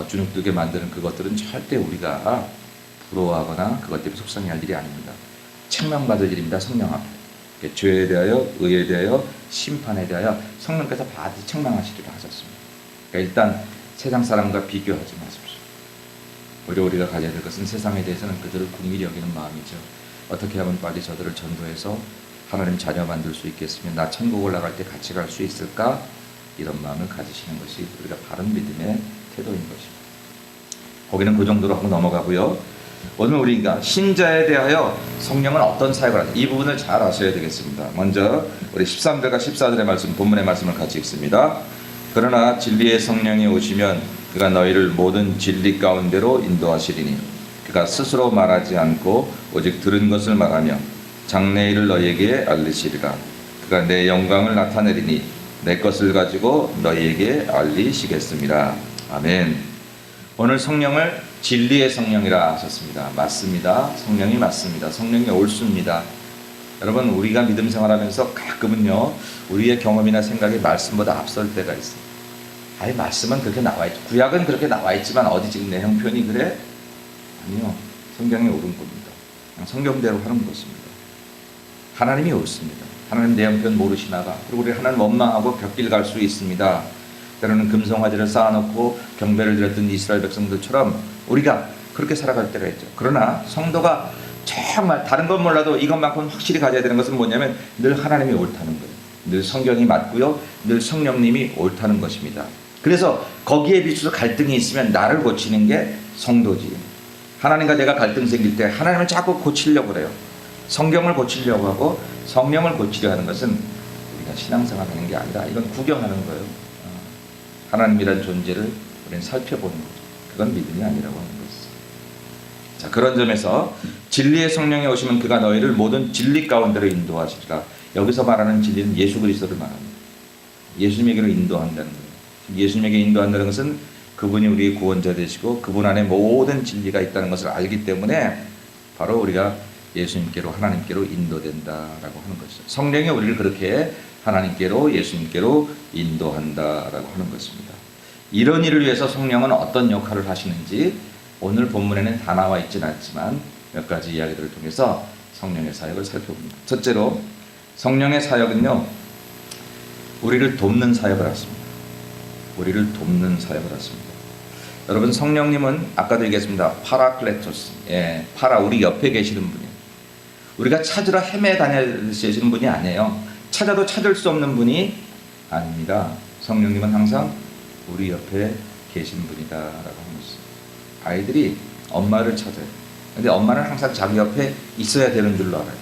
주눅들게 만드는 그것들은 절대 우리가 부러워하거나 그것 때문에 속상해할 일이 아닙니다. 책망받을 일입니다. 성령 앞에. 죄에 대하여 의에 대하여 심판에 대하여 성령께서 반드시 책망하시기로 하셨습니다. 그러니까 일단 세상 사람과 비교하지 마십시오. 우리가 가져야 될 것은 세상에 대해서는 그들을 긍휼히 여기는 마음이죠. 어떻게 하면 빨리 저들을 전도해서 하나님 자녀 만들 수 있겠으면 나 천국 올라갈 때 같이 갈 수 있을까? 이런 마음을 가지시는 것이 우리가 바른 믿음의 태도인 것입니다. 거기는 그 정도로 하고 넘어가고요. 오늘 우리가 신자에 대하여 성령은 어떤 사역을 하는지 이 부분을 잘 아셔야 되겠습니다. 먼저 우리 13절과 14절의 말씀, 본문의 말씀을 같이 읽습니다. 그러나 진리의 성령이 오시면 그가 너희를 모든 진리 가운데로 인도하시리니 그가 스스로 말하지 않고 오직 들은 것을 말하며 장래일을 너희에게 알리시리라. 그가 내 영광을 나타내리니 내 것을 가지고 너희에게 알리시겠습니다. 아멘. 오늘 성령을 진리의 성령이라 하셨습니다. 맞습니다. 성령이 맞습니다. 성령이 옳습니다. 여러분, 우리가 믿음 생활하면서 가끔은요, 우리의 경험이나 생각이 말씀보다 앞설 때가 있어요. 아니, 말씀은 그렇게 나와 있죠. 구약은 그렇게 나와 있지만 어디 지금 내 형편이 그래? 아니요. 성경이 옳은 겁니다. 그냥 성경대로 하는 것입니다. 하나님이 옳습니다. 하나님 내 형편 모르시나봐. 그리고 우리 하나님 원망하고 벽길 갈 수 있습니다. 때로는 금송아지를 쌓아놓고 경배를 드렸던 이스라엘 백성들처럼 우리가 그렇게 살아갈 때가 있죠. 그러나 성도가 정말 다른 건 몰라도 이것만큼 확실히 가져야 되는 것은 뭐냐면 늘 하나님이 옳다는 거예요. 늘 성경이 맞고요. 늘 성령님이 옳다는 것입니다. 그래서 거기에 비추어서 갈등이 있으면 나를 고치는 게 성도지. 하나님과 내가 갈등 생길 때 하나님을 자꾸 고치려고 그래요. 성경을 고치려고 하고 성령을 고치려 하는 것은 우리가 신앙생활 하는 게 아니라 이건 구경하는 거예요. 하나님이란 존재를 우리는 살펴보는 거죠. 그건 믿음이 아니라고 하는 것이죠. 자, 그런 점에서 진리의 성령이 오시면 그가 너희를 모든 진리 가운데로 인도하시리라. 여기서 말하는 진리는 예수 그리스도를 말합니다. 예수님에게로 인도한다는 거예요. 예수님에게 인도한다는 것은 그분이 우리의 구원자 되시고 그분 안에 모든 진리가 있다는 것을 알기 때문에 바로 우리가 예수님께로 하나님께로 인도된다라고 하는 것이죠. 성령이 우리를 그렇게 하나님께로 예수님께로 인도한다라고 하는 것입니다. 이런 일을 위해서 성령은 어떤 역할을 하시는지 오늘 본문에는 다 나와 있지는 않지만 몇 가지 이야기들을 통해서 성령의 사역을 살펴봅니다. 첫째로 성령의 사역은요, 우리를 돕는 사역을 하십니다. 우리를 돕는 사역을 하십니다. 여러분, 성령님은 아까도 얘기했습니다. 파라클레토스. 파라, 우리 옆에 계시는 분이에요. 우리가 찾으러 헤매 다니시는 분이 아니에요. 찾아도 찾을 수 없는 분이 아닙니다. 성령님은 항상 우리 옆에 계신 분이다라고 하는 것입니다. 아이들이 엄마를 찾아요. 근데 엄마는 항상 자기 옆에 있어야 되는 줄로 알아요.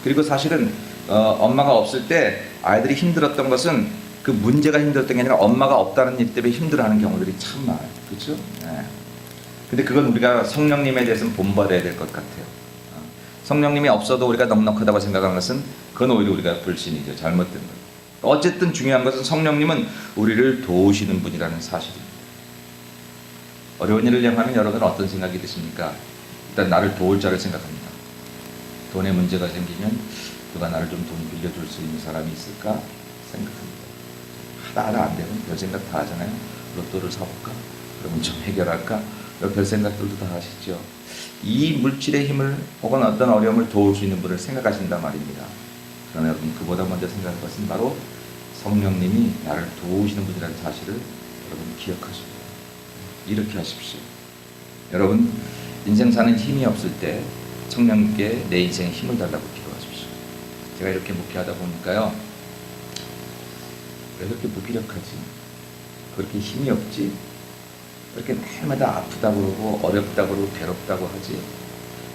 그리고 사실은 엄마가 없을 때 아이들이 힘들었던 것은 그 문제가 힘들었던 게 아니라 엄마가 없다는 일 때문에 힘들어하는 경우들이 참 많아요. 그렇죠? 근데 그건 우리가 성령님에 대해서는 본받아야 될 것 같아요. 성령님이 없어도 우리가 넉넉하다고 생각하는 것은 그건 오히려 우리가 불신이죠. 잘못된 거예요. 어쨌든 중요한 것은 성령님은 우리를 도우시는 분이라는 사실입니다. 어려운 일을 행하면 여러분은 어떤 생각이 드십니까? 일단 나를 도울 자를 생각합니다. 돈에 문제가 생기면 누가 나를 좀 돈 빌려줄 수 있는 사람이 있을까 생각합니다. 하다 안 되면 별 생각 다 하잖아요. 로또를 사볼까? 그러면 좀 해결할까? 별 생각들도 다 하시죠. 이 물질의 힘을 혹은 어떤 어려움을 도울 수 있는 분을 생각하신단 말입니다. 그러나 여러분, 그보다 먼저 생각할 것은 바로 성령님이 나를 도우시는 분이라는 사실을 여러분 기억하십시오. 이렇게 하십시오. 여러분, 인생 사는 힘이 없을 때 성령님께 내 인생에 힘을 달라고 기도하십시오. 제가 이렇게 목회하다 보니까요, 왜 그렇게 무기력하지? 그렇게 힘이 없지? 그렇게 날마다 아프다고 그러고 어렵다고 그러고 괴롭다고 하지?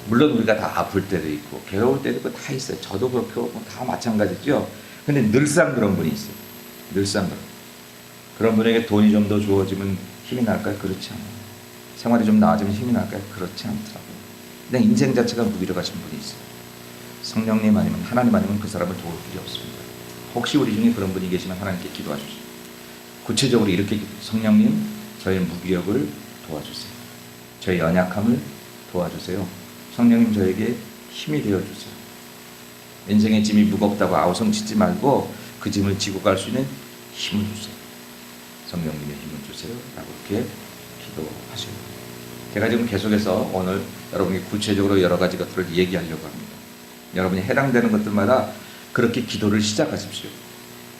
물론 우리가 다 아플 때도 있고 괴로울 때도 있고 다 있어요. 저도 그렇고 다 마찬가지죠. 근데 늘상 그런 분이 있어요. 늘상 그런 분에게 돈이 좀 더 주어지면 힘이 날까요? 그렇지 않아요. 생활이 좀 나아지면 힘이 날까요? 그렇지 않더라고요. 그냥 인생 자체가 무기력하신 분이 있어요. 성령님 아니면 하나님 아니면 그 사람을 도울 길이 없습니다. 혹시 우리 중에 그런 분이 계시면 하나님께 기도하십시오. 구체적으로 이렇게 성령님, 저의 무기력을 도와주세요. 저의 연약함을 도와주세요. 성령님, 저에게 힘이 되어주세요. 인생의 짐이 무겁다고 아우성치지 말고 그 짐을 지고 갈 수 있는 힘을 주세요. 성령님의 힘을 주세요. 라고 이렇게 기도하셔요. 제가 지금 계속해서 오늘 여러분에게 구체적으로 여러 가지 것들을 얘기하려고 합니다. 여러분이 해당되는 것들마다 그렇게 기도를 시작하십시오.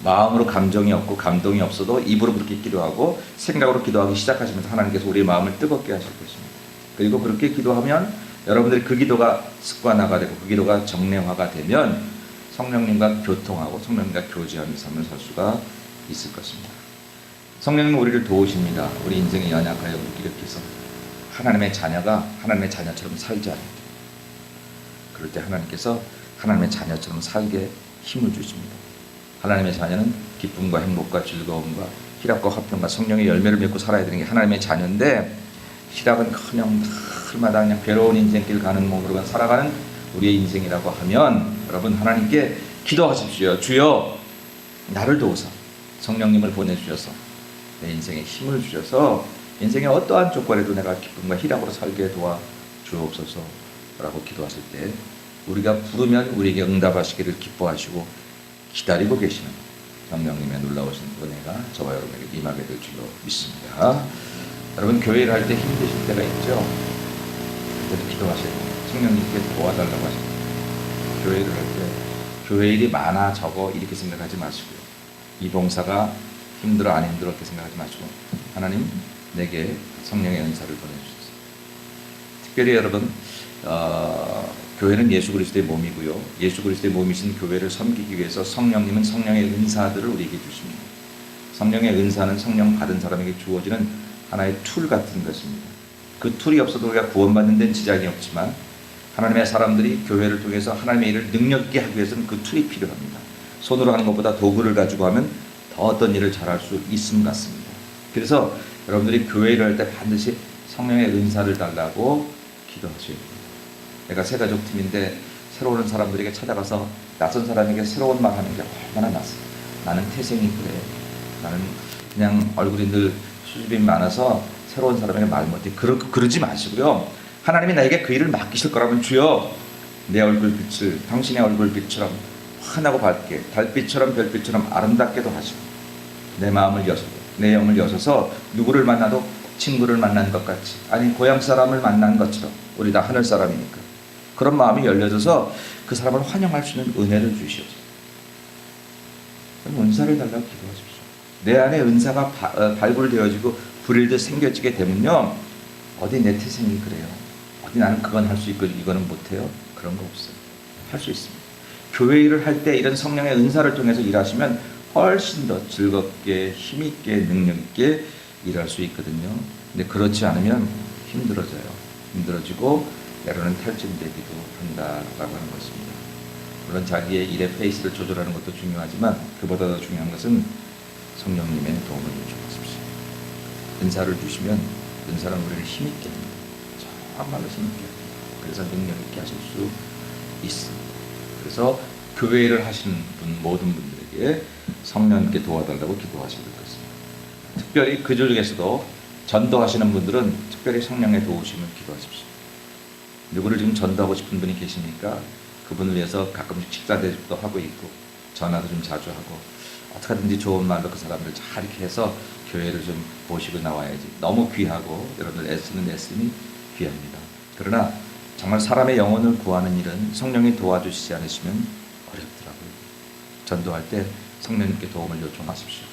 마음으로 감정이 없고 감동이 없어도 입으로 그렇게 기도하고 생각으로 기도하기 시작하시면서 하나님께서 우리의 마음을 뜨겁게 하실 것입니다. 그리고 그렇게 기도하면 여러분들이 그 기도가 습관화가 되고 그 기도가 정례화가 되면 성령님과 교통하고 성령님과 교제하는 삶을 살 수가 있을 것입니다. 성령님은 우리를 도우십니다. 우리 인생이 연약하여 무기력해서 하나님의 자녀가 하나님의 자녀처럼 살지 않을 때, 그럴 때 하나님께서 하나님의 자녀처럼 살게 힘을 주십니다. 하나님의 자녀는 기쁨과 행복과 즐거움과 희락과 화평과 성령의 열매를 맺고 살아야 되는 게 하나님의 자녀인데, 희락은커녕 날마다 그냥 괴로운 인생길 가는 몸으로만 살아가는 우리의 인생이라고 하면 여러분, 하나님께 기도하십시오. 주여, 나를 도우사 성령님을 보내주셔서 내 인생에 힘을 주셔서 인생의 어떠한 조건에도 내가 기쁨과 희락으로 살게 도와주옵소서 라고 기도하실 때 우리가 부르면 우리에게 응답하시기를 기뻐하시고 기다리고 계시는 성령님의 놀라우신 은혜가 저와 여러분에게 임하게 될 줄로 믿습니다. 여러분, 교회를 할 때 힘드실 때가 있죠. 그때도 기도하셔야 돼요. 성령님께 도와달라고 하셔야 돼요. 교회를 할 때 교회 일이 많아 적어 이렇게 생각하지 마시고요. 이 봉사가 힘들어 안 힘들어 이렇게 생각하지 마시고 하나님, 내게 성령의 은사를 보내주셔서. 특별히 여러분, 교회는 예수 그리스도의 몸이고요. 예수 그리스도의 몸이신 교회를 섬기기 위해서 성령님은 성령의 은사들을 우리에게 주십니다. 성령의 은사는 성령 받은 사람에게 주어지는 하나의 툴 같은 것입니다. 그 툴이 없어도 우리가 구원받는 데는 지장이 없지만 하나님의 사람들이 교회를 통해서 하나님의 일을 능력 있게 하기 위해서는 그 툴이 필요합니다. 손으로 하는 것보다 도구를 가지고 하면 더 어떤 일을 잘할 수 있음 같습니다. 그래서 여러분들이 교회를 할 때 반드시 성령의 은사를 달라고 기도하셔야 됩니다. 내가 새가족 팀인데 새로 오는 사람들에게 찾아가서 낯선 사람에게 새로운 말 하는 게 얼마나 낯서. 나는 태생이 그래. 나는 그냥 얼굴이 늘 수줍음이 많아서 새로운 사람에게 말 못해. 그러지 마시고요. 하나님이 나에게 그 일을 맡기실 거라면 주여, 내 얼굴 빛을 당신의 얼굴 빛처럼 환하고 밝게 달빛처럼 별빛처럼 아름답게도 하시고 내 마음을 여셔서 내 영을 여셔서 누구를 만나도 친구를 만난 것 같이, 아니 고향 사람을 만난 것처럼, 우리 다 하늘 사람이니까 그런 마음이 열려져서 그 사람을 환영할 수 있는 은혜를 주시옵소서. 은사를 달라고 기도하십시오. 내 안에 은사가 발굴되어지고 불일듯 생겨지게 되면요, 어디 내 태생이 그래요, 어디 나는 그건 할 수 있고 이거는 못해요, 그런 거 없어요. 할 수 있습니다. 교회 일을 할 때 이런 성령의 은사를 통해서 일하시면 훨씬 더 즐겁게 힘있게 능력있게 일할 수 있거든요. 근데 그렇지 않으면 힘들어지고 때로는 탈진되기도 한다라고 하는 것입니다. 물론 자기의 일의 페이스를 조절하는 것도 중요하지만 그보다 더 중요한 것은 성령님의 도움을 요청하십시오. 은사를 주시면 은사는 우리를 힘있게 합니다. 정말로 힘있게 합니다. 그래서 능력있게 하실 수 있습니다. 그래서 교회를 하시는 모든 분들에게 성령님께 도와달라고 기도하셔야 될 것입니다. 특별히 그 중에서도 전도하시는 분들은 특별히 성령의 도우심을 기도하십시오. 누구를 지금 전도하고 싶은 분이 계십니까? 그분을 위해서 가끔씩 식사 대접도 하고 있고 전화도 좀 자주 하고 어떻게 하든지 좋은 말로 그 사람들 잘 이렇게 해서 교회를 좀 모시고 나와야지. 너무 귀하고 여러분들 애쓰는 애씀이 귀합니다. 그러나 정말 사람의 영혼을 구하는 일은 성령이 도와주시지 않으시면 어렵더라고요. 전도할 때 성령님께 도움을 요청하십시오.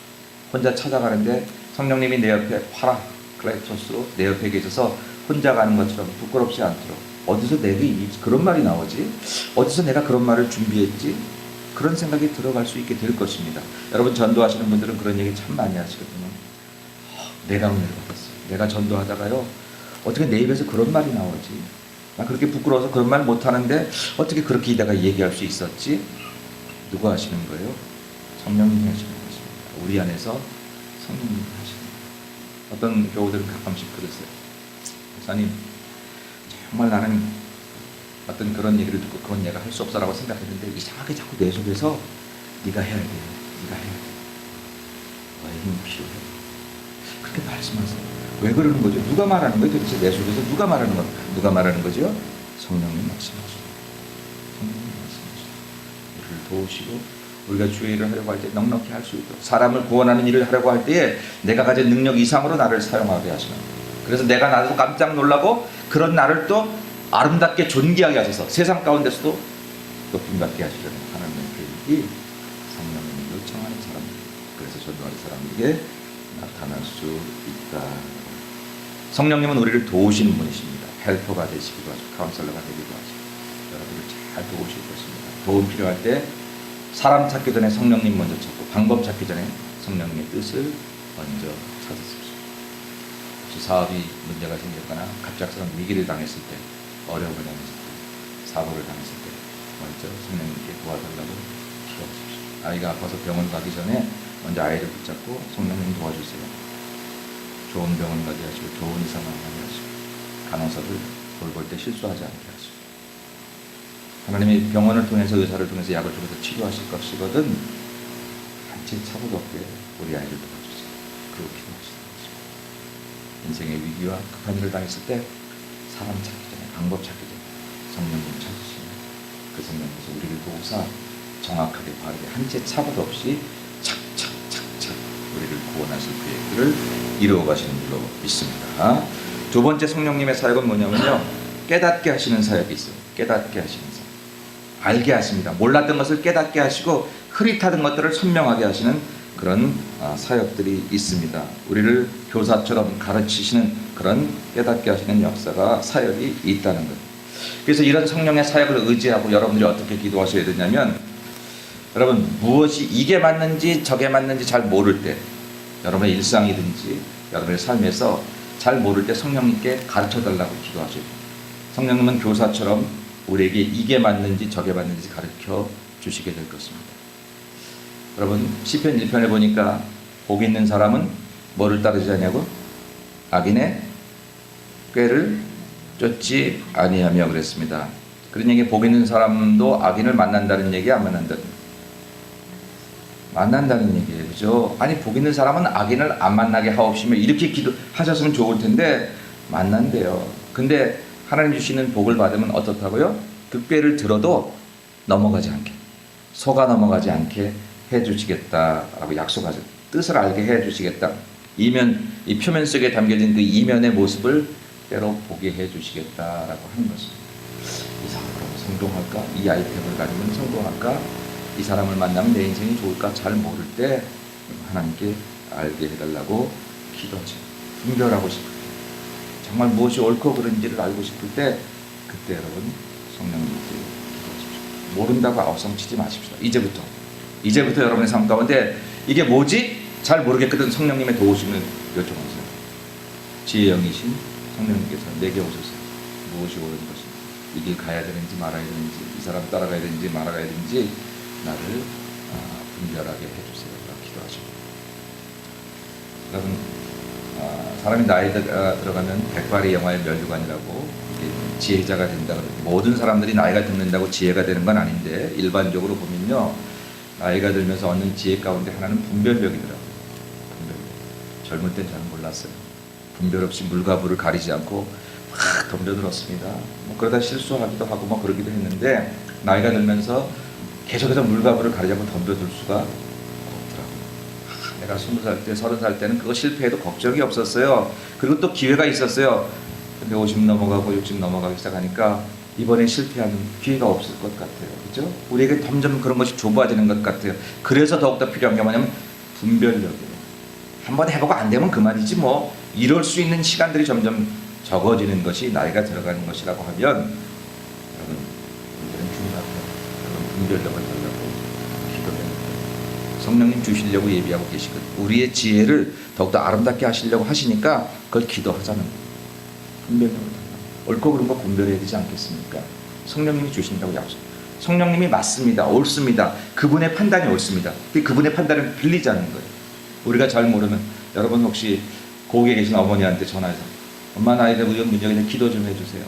혼자 찾아가는데 성령님이 내 옆에 파라클레토스로 내 옆에 계셔서 혼자 가는 것처럼 부끄럽지 않도록 어디서 내게 그런 말이 나오지? 어디서 내가 그런 말을 준비했지? 그런 생각이 들어갈 수 있게 될 것입니다. 여러분 전도하시는 분들은 그런 얘기 참 많이 하시거든요. 내가 은혜를 받았어요. 내가 전도하다가요. 어떻게 내 입에서 그런 말이 나오지? 나 그렇게 부끄러워서 그런 말 못하는데 어떻게 그렇게 내가 얘기할 수 있었지? 누가 하시는 거예요? 성령님이 하시는 것입니다. 우리 안에서 성령님이 하시는 거예요. 어떤 교우들은 가끔씩 그러세요. 목사님 정말 나는 어떤 그런 얘기를 듣고 그건 내가 할 수 없어라고 생각했는데 이상하게 자꾸 내 속에서 네가 해야 돼. 네가 해야 돼. 너의 힘이 필요해. 그렇게 말씀하세요. 왜 그러는 거죠? 누가 말하는 거예요? 도대체 내 속에서 누가 말하는 거? 누가 말하는 거죠? 성령님 말씀하시고 성령님 말씀하시고 우리를 도우시고 우리가 주의 일을 하려고 할 때 넉넉히 할 수 있도록 사람을 구원하는 일을 하려고 할 때에 내가 가진 능력 이상으로 나를 사용하게 하시는 거예요. 그래서 내가 나도 깜짝 놀라고 그런 나를 또 아름답게 존귀하게 하셔서 세상 가운데서도 높임받게 하시려는 하나님의 계획이 성령님을 요청하는 사람들, 그래서 전도하는 사람에게 나타날 수 있다. 성령님은 우리를 도우시는 분이십니다. 헬퍼가 되시기도 하시고 카운셀러가 되기도 하시고 여러분을 잘 도우실 것입니다. 도움 필요할 때 사람 찾기 전에 성령님 먼저 찾고 방법 찾기 전에 성령님의 뜻을 먼저 찾으십시오. 혹시 사업이 문제가 생겼거나 갑작스러운 위기를 당했을 때, 어려움을 당했을 때, 사고를 당했을 때 먼저 성령님께 도와달라고 기도하십시오. 아이가 아파서 병원 가기 전에 먼저 아이를 붙잡고 성령님 도와주세요. 좋은 병원 가게 하시고 좋은 의사 만나게 하시고 간호사를 돌볼 때 실수하지 않게 하시고 하나님이 병원을 통해서 의사를 통해서 약을 통해서 치료하실 것이거든 한 채 차고도 없게 우리 아이를 도와주세요. 그리고 기도하시는 것입니다. 인생의 위기와 급한 일을 당했을 때 사람 찾기 전에 방법 찾기 전에 성령님 찾으시면 그 성령님께서 우리를 도우사 정확하게 바르게 한 채 차고도 없이 착착착착 우리를 구원하실 계획들을 이루어 가시는 줄로 믿습니다. 두 번째 성령님의 사역은 뭐냐면요, 깨닫게 하시는 사역이 있어요. 깨닫게 하시는 사역. 알게 하십니다. 몰랐던 것을 깨닫게 하시고 흐릿하던 것들을 선명하게 하시는 그런 사역들이 있습니다. 우리를 교사처럼 가르치시는 그런 깨닫게 하시는 역사가 사역이 있다는 것. 그래서 이런 성령의 사역을 의지하고 여러분들이 어떻게 기도하셔야 되냐면, 여러분 무엇이 이게 맞는지 저게 맞는지 잘 모를 때, 여러분의 일상이든지 여러분의 삶에서 잘 모를 때 성령님께 가르쳐달라고 기도하셔야 돼요. 성령님은 교사처럼 우리에게 이게 맞는지 저게 맞는지 가르쳐 주시게 될 것입니다. 여러분 시편 1편에 보니까 복 있는 사람은 뭐를 따르지 않냐고? 악인의 꾀를 쫓지 아니하며 그랬습니다. 그런 얘기, 복 있는 사람도 악인을 만난다는 얘기, 안 만난다는 얘기? 만난다는 얘기예요. 그죠? 아니 복 있는 사람은 악인을 안 만나게 하옵시며 이렇게 기도하셨으면 좋을 텐데 만난대요. 근데 하나님 주시는 복을 받으면 어떻다고요? 그 꾀를 들어도 넘어가지 않게, 속아 넘어가지 않게 해주시겠다라고 약속하죠. 뜻을 알게 해주시겠다. 이 표면 속에 담겨진 그 이면의 모습을 때로 보게 해주시겠다라고 하는 것입니다. 이 사람으로 성공할까? 이 아이템을 가지면 성공할까? 이 사람을 만나면 내 인생이 좋을까? 잘 모를 때 하나님께 알게 해달라고 기도하죠. 분별하고 싶을 때, 정말 무엇이 옳고 그른지를 알고 싶을 때, 그때 여러분 성령님께 기도하십시오. 모른다고 아우성치지 마십시오. 이제부터 여러분의 삶 가운데 이게 뭐지? 잘 모르겠거든. 성령님의 도우심을 요청하세요. 지혜의 영이신 성령님께서 내게 오셔서 무엇이 옳은 것인지, 이 길 가야 되는지 말아야 되는지, 이 사람 따라가야 되는지 말아가야 되는지 나를 분별하게 해주세요. 기도하십니다. 여러분 사람이 나이가 들어가면 백발이 영화의 면류관이라고 지혜자가 된다. 모든 사람들이 나이가 든다고 지혜가 되는 건 아닌데 일반적으로 보면요. 나이가 들면서 얻는 지혜 가운데 하나는 분별력이더라고요. 분별력. 젊을 땐 저는 몰랐어요. 분별 없이 물과 불을 가리지 않고 막 덤벼들었습니다. 뭐 그러다 실수하기도 하고 뭐 그러기도 했는데 나이가 들면서 계속해서 물과 불을 가리지 않고 덤벼들 수가 없더라고요. 내가 20살 때, 30살 때는 그거 실패해도 걱정이 없었어요. 그리고 또 기회가 있었어요. 근데 50 넘어가고 60 넘어가기 시작하니까 이번에 실패하는 기회가 없을 것 같아요. 그죠? 우리에게 점점 그런 것이 좁아지는 것 같아요. 그래서 더욱더 필요한 게 뭐냐면 분별력이에요. 한번 해보고 안 되면 그만이지 뭐. 이럴 수 있는 시간들이 점점 적어지는 것이 나이가 들어가는 것이라고 하면 여러분, 이들은 중요하고요. 여러분 분별력을 달라고 기도해야 돼요. 성령님 주시려고 예비하고 계시거든요. 우리의 지혜를 더욱더 아름답게 하시려고 하시니까 그걸 기도하자는 거예요. 분별력을 달라고. 옳고 그른 거 분별해야 되지 않겠습니까? 성령님이 주신다고 약속. 성령님이 맞습니다. 옳습니다. 그분의 판단이 옳습니다. 그분의 판단을 빌리지 않는 거예요. 우리가 잘 모르면 여러분 혹시 고국에 계신 어머니한테 전화해서 엄마 나 이런 문제가 있는데 기도 좀 해주세요.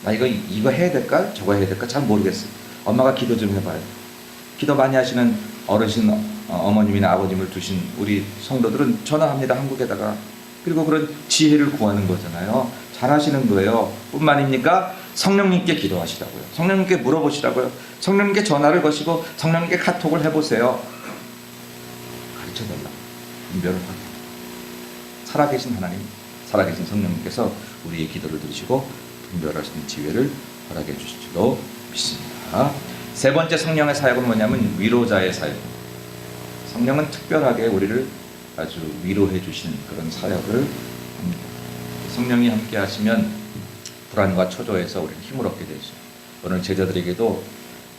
나 이거 해야 될까? 저거 해야 될까? 잘 모르겠어요. 엄마가 기도 좀 해봐요. 기도 많이 하시는 어르신 어머님이나 아버님을 두신 우리 성도들은 전화합니다. 한국에다가. 그리고 그런 지혜를 구하는 거잖아요. 잘하시는 거예요. 뿐만입니까? 성령님께 기도하시라고요. 성령님께 물어보시라고요. 성령님께 전화를 거시고 성령님께 카톡을 해보세요. 가르쳐달라. 분별을 하게. 살아계신 하나님, 살아계신 성령님께서 우리의 기도를 들으시고 분별할 수 있는 지혜를 허락해 주실 줄로 믿습니다. 세 번째 성령의 사역은 뭐냐면 위로자의 사역. 성령은 특별하게 우리를 아주 위로해 주시는 그런 사역을 합니다. 성령이 함께 하시면 불안과 초조해서 우리는 힘을 얻게 되죠. 오늘 제자들에게도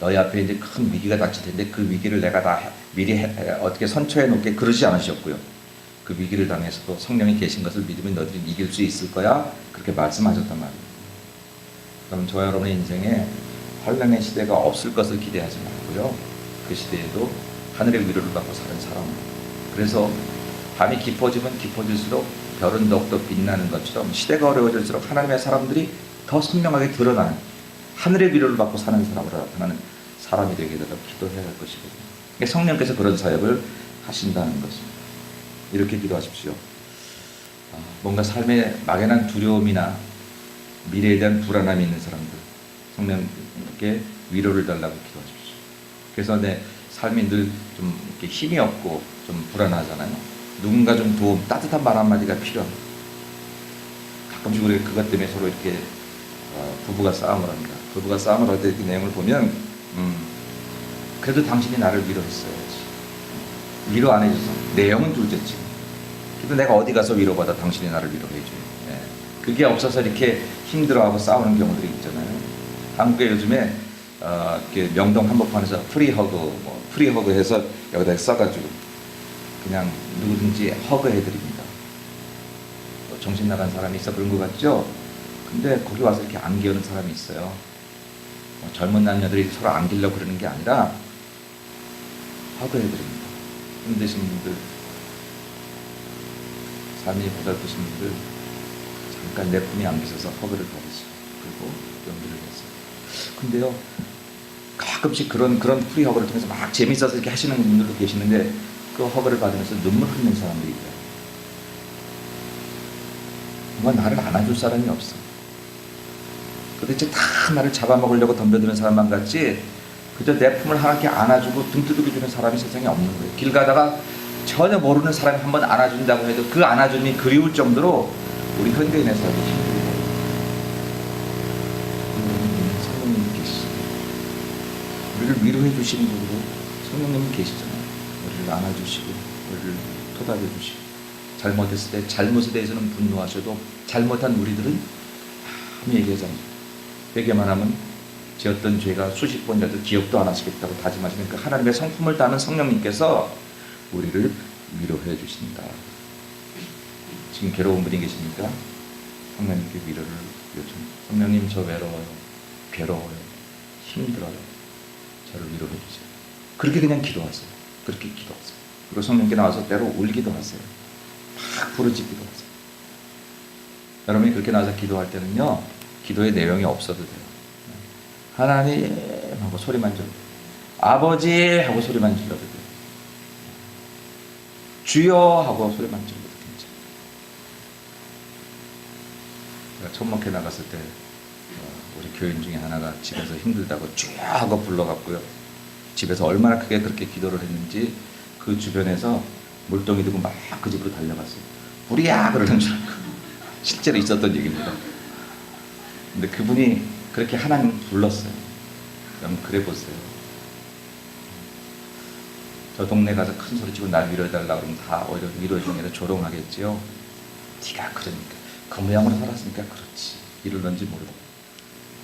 너희 앞에 이제 큰 위기가 닥칠 텐데 그 위기를 내가 다 미리 어떻게 선처해 놓게 그러지 않으셨고요. 그 위기를 당해서도 성령이 계신 것을 믿으면 너희들이 이길 수 있을 거야. 그렇게 말씀하셨단 말이에요. 그럼 저와 여러분의 인생에 환난의 시대가 없을 것을 기대하지 말고요. 그 시대에도 하늘의 위로를 받고 사는 사람. 그래서 밤이 깊어지면 깊어질수록 별은 더욱더 빛나는 것처럼 시대가 어려워질수록 하나님의 사람들이 더 선명하게 드러나는 하늘의 위로를 받고 사는 사람으로 나타나는 사람이 되게 되도록 기도해야 할 것이거든요. 성령께서 그런 사역을 하신다는 것입니다. 이렇게 기도하십시오. 뭔가 삶에 막연한 두려움이나 미래에 대한 불안함이 있는 사람들 성령께 위로를 달라고 기도하십시오. 그래서 내 삶이 늘 좀 힘이 없고 좀 불안하잖아요. 누군가 좀 도움, 따뜻한 말 한마디가 필요합니다. 가끔씩 우리 그것 때문에 서로 이렇게 부부가 싸움을 합니다. 부부가 싸움을 할 때 그 내용을 보면 그래도 당신이 나를 위로했어야지. 위로 안 해줘서 내용은 둘째지. 그래도 내가 어디 가서 위로받아 당신이 나를 위로해줘요. 그게 없어서 이렇게 힘들어하고 싸우는 경우들이 있잖아요. 한국에 요즘에 이렇게 명동 한복판에서 프리허그, 프리허그 해서 여기다 써가지고 그냥 누구든지 허그해드립니다. 정신 나간 사람이 있어 그런 것 같죠? 근데 거기 와서 이렇게 안기는 사람이 있어요. 젊은 남녀들이 서로 안기려고 그러는 게 아니라 허그해드립니다. 힘드신 분들, 삶이 고달프신 분들 잠깐 내 품에 안기셔서 허그를 받으시고 그리고 연기를 했어요. 근데요 가끔씩 그런 프리허그를 통해서 막 재밌어서 이렇게 하시는 분들도 계시는데 그 허그를 받으면서 눈물 흘리는 사람들이 있어요. 뭔가 나를 안아줄 사람이 없어. 도대체 다 나를 잡아먹으려고 덤벼드는 사람만 같지 그저 내 품을 하나씩 안아주고 등 두들겨주는 사람이 세상에 없는 거예요. 길 가다가 전혀 모르는 사람이 한번 안아준다고 해도 그 안아줌이 그리울 정도로 우리 현대인의 삶이 힘들어요. 성령님이 계시잖아요. 우리를 위로해 주시는 분으로 성령님이 계시잖아요. 우리를 안아주시고 우리를 토닥여주시고 잘못했을 때 잘못에 대해서는 분노하셔도 잘못한 우리들은 아무 얘기하잖아요. 회개만 하면 제 어떤 죄가 수십 번이라도 기억도 안 하시겠다고 다짐하시는 그 하나님의 성품을 따는 성령님께서 우리를 위로해 주신다. 지금 괴로운 분이 계십니까? 성령님께 위로를 요청. 성령님 저 외로워요. 괴로워요. 힘들어요. 저를 위로해 주세요. 그렇게 그냥 기도하세요. 그렇게 기도하세요. 그리고 성령께 나와서 때로 울기도 하세요. 막 부르짖기도 하세요. 여러분이 그렇게 나와서 기도할 때는요. 기도의 내용이 없어도 돼요. 하나님 하고 소리만 질러, 아버지 하고 소리만 질러도 돼요. 주여 하고 소리만 질러도 괜찮아요. 제가 천목회 나갔을 때 우리 교인 중에 하나가 집에서 힘들다고 주여 하고 불러갔고요. 집에서 얼마나 크게 그렇게 기도를 했는지 그 주변에서 물동이 들고 막 그 집으로 달려갔어요. 불이야 그러는 줄 알고. 실제로 있었던 얘기입니다. 근데 그분이 그렇게 하나님 불렀어요. 그럼 그래 보세요. 저 동네 가서 큰 소리 치고 날 위로해달라고 그러면 다 오히려 위로해주는 게 아니라 조롱하겠지요. 네가 그러니까 그 모양으로 살았으니까 그렇지 이러는지 모르고.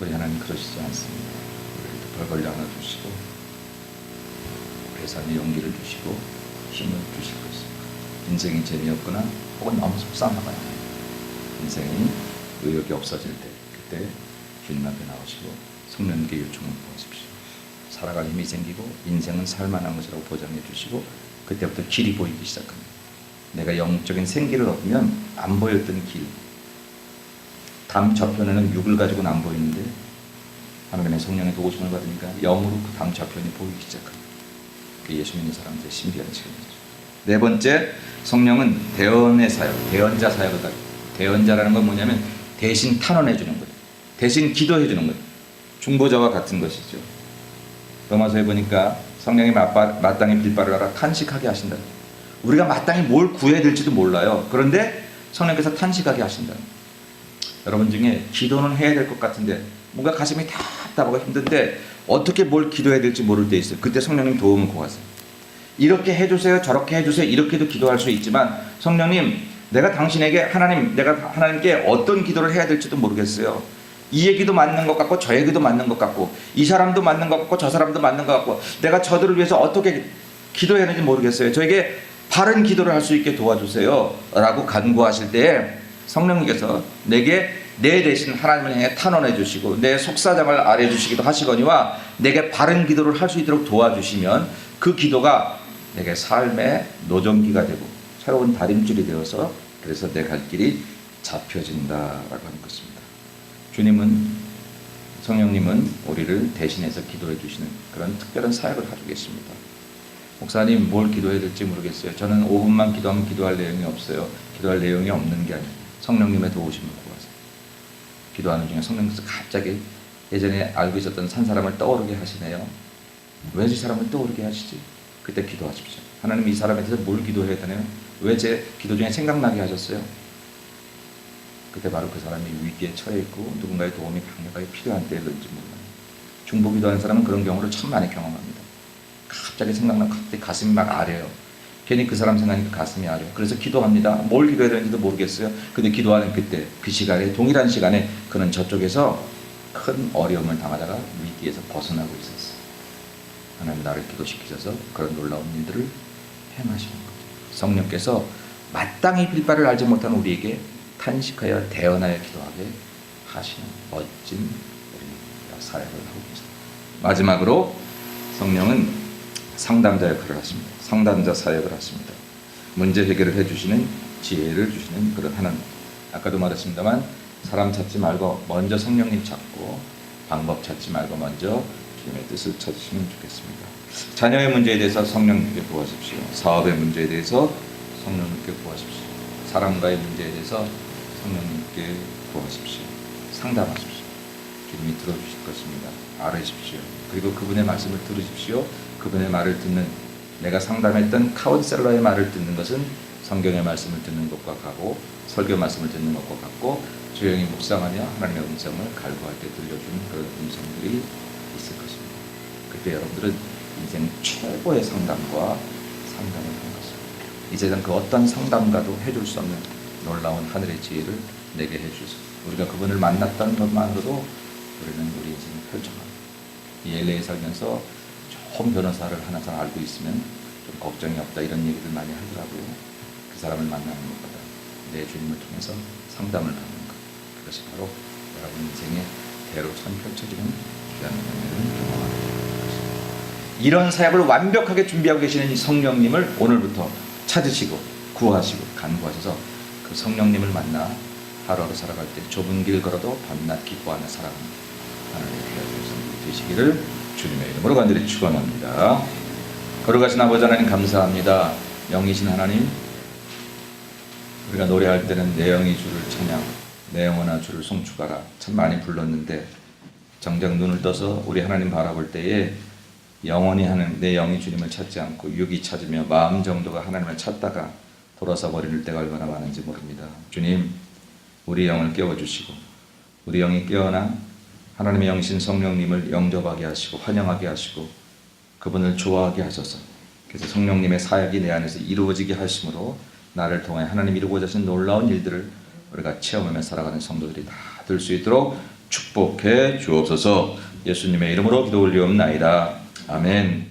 우리 하나님 그러시지 않습니다. 우리에게 벌 걸려 하나 주시고 회사에 용기를 주시고 힘을 주실 것입니다. 인생이 재미없거나 혹은 너무 속상하거나 인생이 의욕이 없어질 때 그때 주님 앞에 나오시고 성령님께 요청을 구하십시오. 살아갈 힘이 생기고 인생은 살만한 것이라고 보장해 주시고 그때부터 길이 보이기 시작합니다. 내가 영적인 생기를 얻으면 안 보였던 길, 담 저편에는 육을 가지고는 안 보이는데 하나님의 성령의 도우심을 받으니까 영으로 그 담 저편이 보이기 시작합니다. 그 예수 믿는 사람들의 신비한 체험이죠. 네 번째, 성령은 대언의 사역, 대언자 사역을 가지고. 대언자라는 건 뭐냐면 대신 탄원해 주는 거예요. 대신 기도해 주는 거예요. 중보자와 같은 것이죠. 로마서에 보니까 성령이 마땅히 빌바를 알아 탄식하게 하신다. 우리가 마땅히 뭘 구해야 될지도 몰라요. 그런데 성령께서 탄식하게 하신다. 여러분 중에 기도는 해야 될 것 같은데 뭔가 가슴이 답답하고 힘든데 어떻게 뭘 기도해야 될지 모를 때 있어요. 그때 성령님 도움을 구하세요. 이렇게 해주세요, 저렇게 해주세요, 이렇게도 기도할 수 있지만 성령님, 내가 당신에게 내가 하나님께 어떤 기도를 해야 될지도 모르겠어요. 이 얘기도 맞는 것 같고 저 얘기도 맞는 것 같고 이 사람도 맞는 것 같고 저 사람도 맞는 것 같고 내가 저들을 위해서 어떻게 기도해야 하는지 모르겠어요. 저에게 바른 기도를 할 수 있게 도와주세요 라고 간구하실 때에 성령님께서 내게 내 대신 하나님을 향해 탄원해 주시고 내 속사정을 알려 주시기도 하시거니와 내게 바른 기도를 할 수 있도록 도와주시면 그 기도가 내게 삶의 노정기가 되고 새로운 다림줄이 되어서 그래서 내 갈 길이 잡혀진다라고 하는 것입니다. 주님은, 성령님은 우리를 대신해서 기도해 주시는 그런 특별한 사역을 하고 계십니다. 목사님, 뭘 기도해야 될지 모르겠어요. 저는 5분만 기도하면 기도할 내용이 없어요. 기도할 내용이 없는 게 아니에요. 성령님의 도우심을 구하세요. 기도하는 중에 성령님께서 갑자기 예전에 알고 있었던 산 사람을 떠오르게 하시네요. 왜 이 사람을 떠오르게 하시지? 그때 기도하십시오. 하나님, 이 사람에 대해서 뭘 기도해야 되나요? 왜 제 기도 중에 생각나게 하셨어요? 그때 바로 그 사람이 위기에 처해 있고 누군가의 도움이 강력하게 필요한 때일는지 몰라요. 중보기도하는 사람은 그런 경우를 참 많이 경험합니다. 갑자기 생각나고 갑자기 가슴이 막 아려요. 괜히 그 사람 생각하니까 가슴이 아려요. 그래서 기도합니다. 뭘 기도해야 되는지도 모르겠어요. 근데 기도하는 그때 그 시간에 동일한 시간에 그는 저쪽에서 큰 어려움을 당하다가 위기에서 벗어나고 있었어요. 하나님 나를 기도시키셔서 그런 놀라운 일들을 행하시는 거죠. 성령께서 마땅히 빌 바를 알지 못한 우리에게 탄식하여 대언하여 기도하게 하시는 멋진 우리 사역을 하고 계십니다. 마지막으로 성령은 상담자 역할을 하십니다. 상담자 사역을 하십니다. 문제 해결을 해주시는 지혜를 주시는 그런 하나님. 아까도 말했습니다만 사람 찾지 말고 먼저 성령님 찾고 방법 찾지 말고 먼저 주님의 뜻을 찾으시면 좋겠습니다. 자녀의 문제에 대해서 성령님께 구하십시오. 사업의 문제에 대해서 성령님께 구하십시오. 사람과의 문제에 대해서 성령님께 구하십시오. 상담하십시오. 주님이 들어주실 것입니다. 알으십시오. 그리고 그분의 말씀을 들으십시오. 그분의 말을 듣는, 내가 상담했던 카운셀러의 말을 듣는 것은 성경의 말씀을 듣는 것과 같고 설교 말씀을 듣는 것과 같고 조용히 묵상하며 하나님의 음성을 갈구할 때 들려주는 그런 음성들이 있을 것입니다. 그때 여러분들은 인생 최고의 상담을 하는 것입니다. 이 세상 그 어떤 상담가도 해줄 수 없는 놀라운 하늘의 지혜를 내게 해주셔서 우리가 그분을 만났다는 것만으로도 우리는 우리 인생을 펼쳐갑니다. 이 LA에 살면서 좋은 변호사를 하나 잘 알고 있으면 좀 걱정이 없다 이런 얘기들 많이 하더라고요. 그 사람을 만나는 것보다 내 주님을 통해서 상담을 받는 것, 그것이 바로 여러분 인생의 대로 선 펼쳐지는 귀한 은혜를 경험하는 것입니다. 이런 사역을 완벽하게 준비하고 계시는 이 성령님을 오늘부터 찾으시고 구하시고 간구하셔서 그 성령님을 만나 하루하루 살아갈 때 좁은 길 걸어도 밤낮 기뻐하며 살아가는 하나님의 귀한 백성들이 되시기를 주님의 이름으로 간절히 축원합니다. 거룩하신 아버지 하나님 감사합니다. 영이신 하나님, 우리가 노래할 때는 내 영이 주를 찬양, 내 영혼아 주를 송축하라 참 많이 불렀는데 정작 눈을 떠서 우리 하나님 바라볼 때에 영원히 하는 내 영이 주님을 찾지 않고 육이 찾으며 마음 정도가 하나님을 찾다가 돌아서 버릴 때가 얼마나 많은지 모릅니다. 주님, 우리 영을 깨워주시고 우리 영이 깨어나 하나님의 영신 성령님을 영접하게 하시고 환영하게 하시고 그분을 좋아하게 하셔서 그래서 성령님의 사역이 내 안에서 이루어지게 하심으로 나를 통해 하나님 이루고자 하신 놀라운 일들을 우리가 체험하며 살아가는 성도들이 다 될 수 있도록 축복해 주옵소서. 예수님의 이름으로 기도 올리옵나이다. 아멘.